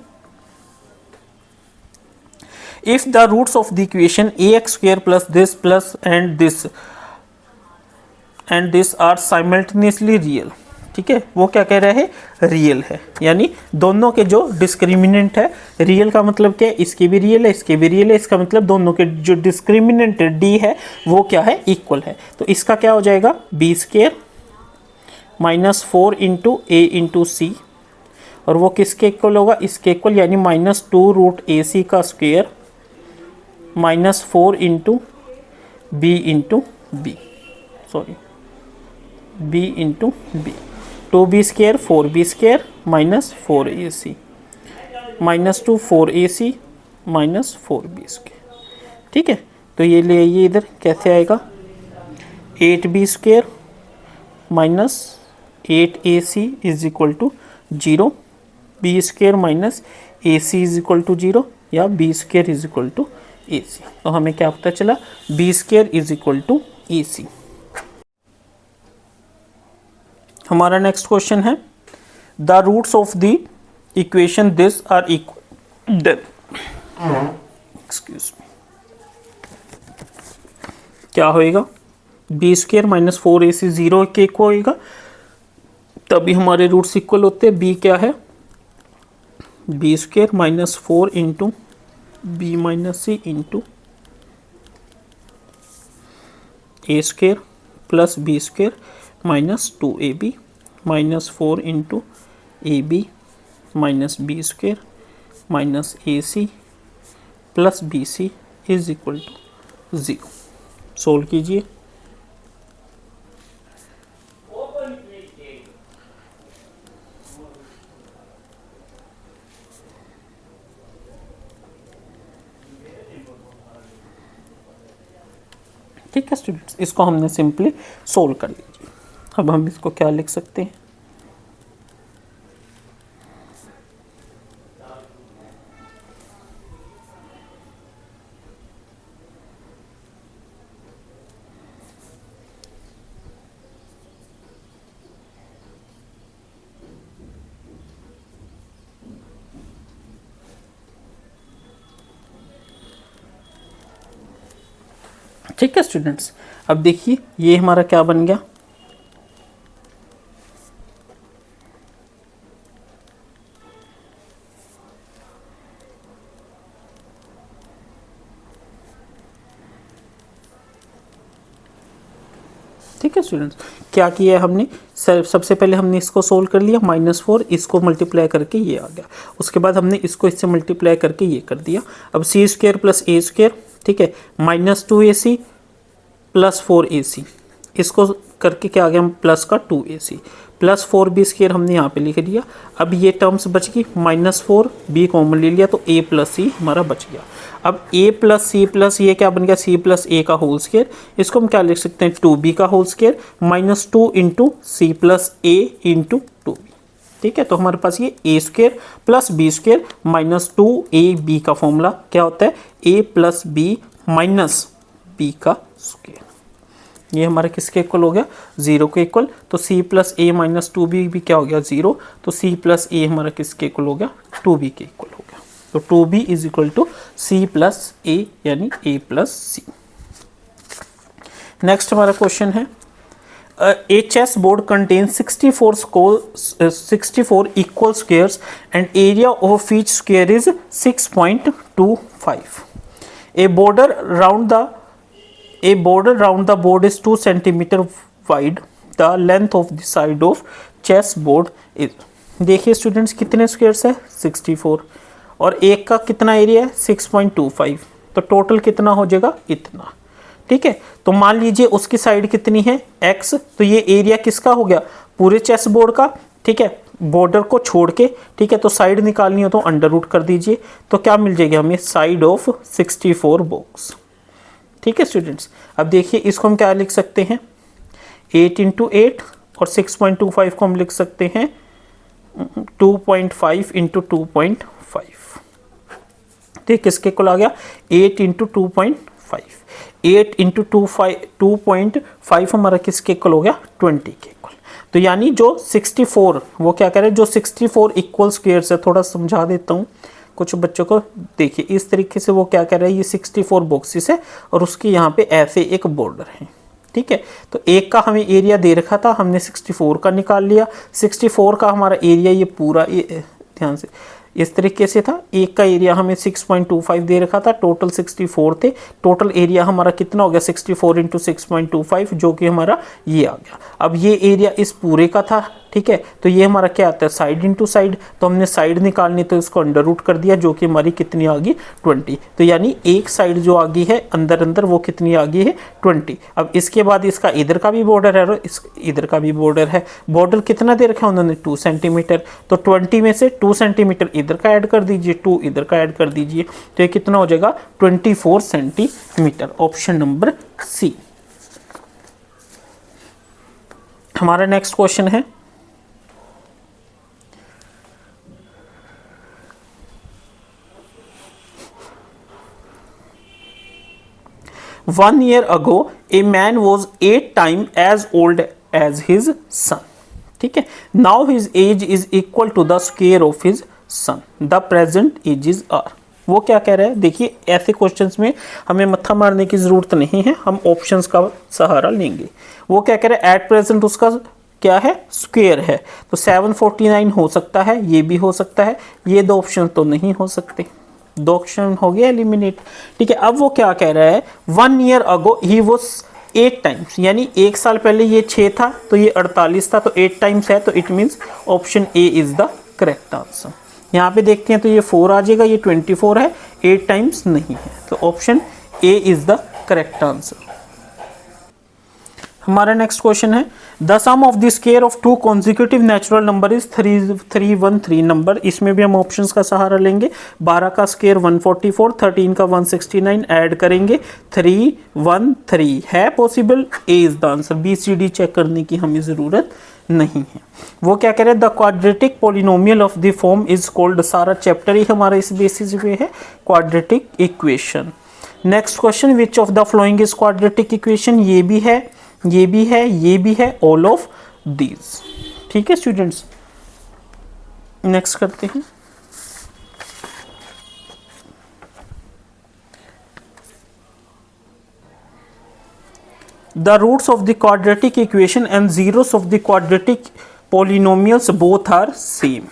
if the roots of the equation ax² plus and this are simultaneously real. ठीक है, वो क्या कह रहे हैं, रियल है, यानी दोनों के जो डिस्क्रिमिनेंट है, रियल का मतलब क्या है, इसके भी रियल है, इसके भी रियल है, इसका मतलब दोनों के जो डिस्क्रिमिनेंट d है वो क्या है, इक्वल है। तो इसका क्या हो जाएगा b² -4 into a into c, और वो किसके इक्वल होगा, इसके इक्वल, यानी -2√AC का square -4 into B into B, sorry B into B, 2b square 4b square -4AC -2 4AC -4b square. ठीक है, तो ये ले आइए इधर, कैसे आएगा 8b square -8AC is equal to 0, B square AC is equal to 0 या B square is equal to AC। तो हमें क्या पता चला, B square is equal to AC। हमारा नेक्स्ट क्वेश्चन है, the roots of the equation this are equal, excuse me, क्या होएगा, बी स्क्वायर -4AC 0 के इक्वल होएगा, तभी हमारे रूट्स इक्वल होते हैं। बी क्या है, B square -4 into B -c into A square plus B square -2AB -4 into AB -b square -AC plus BC is equal to 0। Solve कीजिए। ठीक है स्टूडेंट्स, इसको हमने सिंपली सोल्व कर लीजिए। अब हम इसको क्या लिख सकते हैं, ठीक है स्टूडेंट्स। अब देखिए ये हमारा क्या बन गया, ठीक है स्टूडेंट्स। क्या किया हमने, सबसे पहले हमने इसको सोल्व कर लिया, -4 इसको मल्टीप्लाई करके ये आ गया, उसके बाद हमने इसको इससे मल्टीप्लाई करके ये कर दिया। अब सी स्क्वायर प्लस ए स्क्वायर, ठीक है, -2AC प्लस 4AC, इसको करके क्या आ गया, प्लस का 2AC प्लस 4b स्क्वायर हमने यहाँ पे लिख दिया। अब ये टर्म्स बच गई, -4b कॉमन ले लिया तो a प्लस सी हमारा बच गया। अब a प्लस सी प्लस ये क्या बन गया, c प्लस a का होल स्क्वायर, इसको हम क्या लिख सकते हैं 2b का whole square -2 into C plus a into 2b। ठीक है, तो हमारे पास ये a square plus b square -2ab का फॉर्मूला क्या होता है, a plus b minus b का स्क्वायर। ये हमारा किसके इक्वल हो गया, 0 के इक्वल। तो c plus a minus 2b भी क्या हो गया, 0। तो c प्लस a हमारा किसके इक्वल हो गया, 2b के इक्वल हो गया। तो 2b is equal to c plus a यानी a प्लस c। नेक्स्ट हमारा क्वेश्चन है, a chess board contains 64 equal squares and area of each square is 6.25. A border round the board is 2 centimeter wide. The length of the side of chess board is, देखिए students कितने squares है 64 और एक का कितना area है 6.25, तो total कितना हो जाएगा इतना। ठीक है, तो मान लीजिए उसकी साइड कितनी है x, तो ये एरिया किसका हो गया, पूरे चेस बोर्ड का। ठीक है, बॉर्डर को छोड़ के, ठीक है, तो साइड निकालनी हो तो अंडर रूट कर दीजिए, तो क्या मिल जाएगा हमें, साइड ऑफ 64 बॉक्स। ठीक है स्टूडेंट्स, अब देखिए इसको हम क्या लिख सकते हैं, 8 × 8 और 6.25 को हम लिख सकते हैं 2.5 × 2.5। ठीक, किसके इक्वल आ गया 8 × 2.5, 8 × 2.5 हमारा किसके इक्वल हो गया 20 के इक्वल। तो यानी जो 64, वो क्या कह रहे हैं, जो 64 इक्वल स्क्वायर्स है, थोड़ा समझा देता हूँ कुछ बच्चों को। देखिए इस तरीके से वो क्या कह रहा है, ये 64 बॉक्सेस है और उसके यहाँ पे ऐसे एक बॉर्डर है। ठीक है, तो एक का हमें एरिया दे रखा था, हमने 64 का निकाल लिया। 64 का हमारा एरिया ये पूरा, ये ध्यान से, इस तरीके से था। एक का एरिया हमें 6.25 दे रखा था, टोटल 64 थे। टोटल एरिया हमारा कितना हो गया 64 इंटू 6.25, जो कि हमारा ये आ गया। अब ये एरिया इस पूरे का था, ठीक है, तो ये हमारा क्या आता है साइड इंटू साइड, तो हमने साइड निकालनी तो इसको अंडर रूट कर दिया, जो कि हमारी कितनी आ गई 20। तो यानी एक साइड जो आ गई है अंदर अंदर वो कितनी आ गई है 20। अब इसके बाद इसका इधर का भी बॉर्डर है और इधर का भी बॉर्डर है। बॉर्डर कितना दे रखा है उन्होंने 2 सेंटीमीटर, तो 20 में से 2 सेंटीमीटर इधर का ऐड कर दीजिए, 2 इधर का ऐड कर दीजिए, तो ये कितना हो जाएगा 24 सेंटीमीटर। Option number C. हमारा नेक्स्ट क्वेश्चन है, One year ago, a man was 8 times as old as his son. ठीक है, now his age is equal to the square of his son. The present ages are. वो क्या कह रहा है, देखिए ऐसे क्वेश्चंस में हमें मत्था मारने की जरूरत नहीं है, हम ऑप्शंस का सहारा लेंगे। वो क्या कह रहा है, एट प्रेजेंट उसका क्या है स्क्वायर है, तो 749 हो सकता है, ये भी हो सकता है, ये दो ऑप्शन तो नहीं हो सकते, दो ऑप्शन हो गया एलिमिनेट। ठीक है, अब वो क्या कह रहा है, 1 year ago he was 8 times, यानी 1 साल पहले ये 6 था तो ये 48 था, तो 8 टाइम्स है, तो it means option A is the correct answer. यहाँ पे देखते हैं तो ये 4 आ जाएगा, ये 24 है, 8 टाइम्स नहीं है, तो option A is the correct answer. हमारा नेक्स्ट क्वेश्चन है, the sum of the square of 2 consecutive natural number is 313 number. इसमें भी हम ऑप्शंस का सहारा लेंगे। 12 का स्क्वायर 144, 13 का 169, ऐड करेंगे 313 है possible, A is the answer. B C D check करने की हमें जरूरत नहीं है। वो क्या कह रहे हैं, the quadratic polynomial of the form is called, सारा चैप्टर ही हमारा इस बेसिस पे है, quadratic equation. Next question, which of the following is quadratic equation, ये भी है, ये भी है, ये भी है, ऑल ऑफ दीज। ठीक है स्टूडेंट्स, नेक्स्ट करते हैं। The roots of the quadratic equation and zeros of the quadratic polynomials both are same.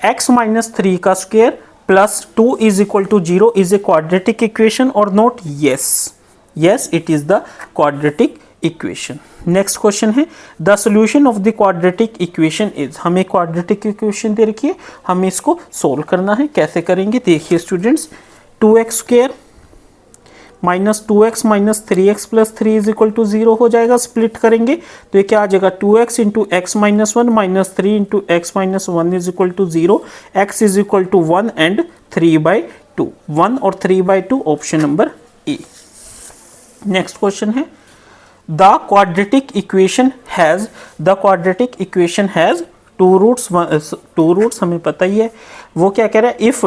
x minus 3 का square plus 2 is equal to 0 is a quadratic equation और not? Yes, yes it is the quadratic equation. Next question है, the solution of the quadratic equation is, हमें quadratic equation दे रखी है, हमें इसको solve करना है। कैसे करेंगे देखिए students, 2x square minus 2x minus 3x plus 3 is equal to 0 हो जाएगा। स्प्लिट करेंगे तो ये क्या आ जाएगा, 2x into x minus 1 minus 3 into x minus 1 is equal to 0, x is equal to 1 and 3/2, 1 और 3/2, option number A. Next question है, the quadratic equation has, the quadratic equation has 2 roots, 2 roots हमें पता ही है। वो क्या कह रहा है, if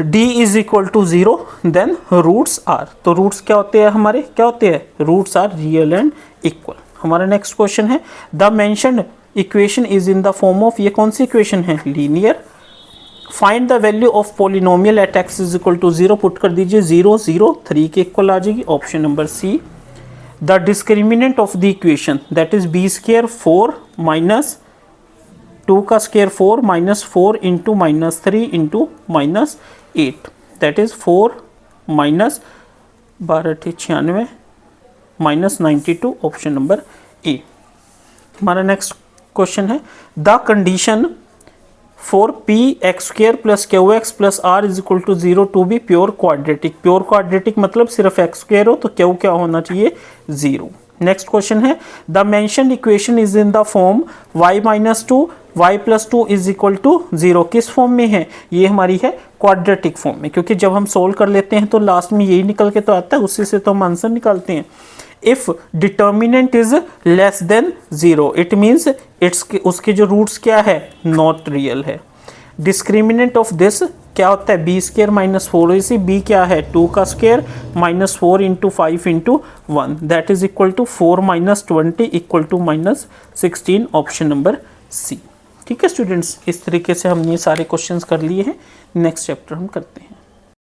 d is equal to 0 then roots are, तो रूट्स क्या होते हैं हमारे, क्या होते हैं, roots are real and equal. हमारा नेक्स्ट क्वेश्चन है, the mentioned equation is in the form of, ये कौन सी इक्वेशन है, linear. Find the value of polynomial at x is equal to 0, put कर दीजिए 0 0, 3 के इक्वल आ जाएगी, option number C. The discriminant of the equation that is b square 4 minus 2 का square 4 minus 4 into minus 3 into minus 8 that is 4 minus 12×96 minus 92, option number A. हमारा next question है, the condition for p x square plus q x plus r is equal to 0 to be pure quadratic. Pure quadratic मतलब सिर्फ x square हो तो Q क्या होना चाहिए, 0। Next question है, the mentioned equation is in the form y minus 2 y plus 2 is equal to 0, किस form में है, ये हमारी है क्वाड्रेटिक फॉर्म में, क्योंकि जब हम सोल्व कर लेते हैं तो लास्ट में यही निकल के तो आता है, उसी से तो हम आंसर निकालते हैं। If determinant is less than 0 it means it's, उसके जो रूट्स क्या है, नॉट रियल है। डिस्क्रिमिनेंट ऑफ दिस क्या होता है, बी स्क्वायर माइनस 4, इसी बी क्या है 2 का square minus 4 into 5 into 1 that is equal to 4 minus 20 equal to minus 16, option number C. ठीक है स्टूडेंट्स, इस तरीके से हमने ये सारे क्वेश्चंस कर लिए हैं। नेक्स्ट चैप्टर हम करते हैं।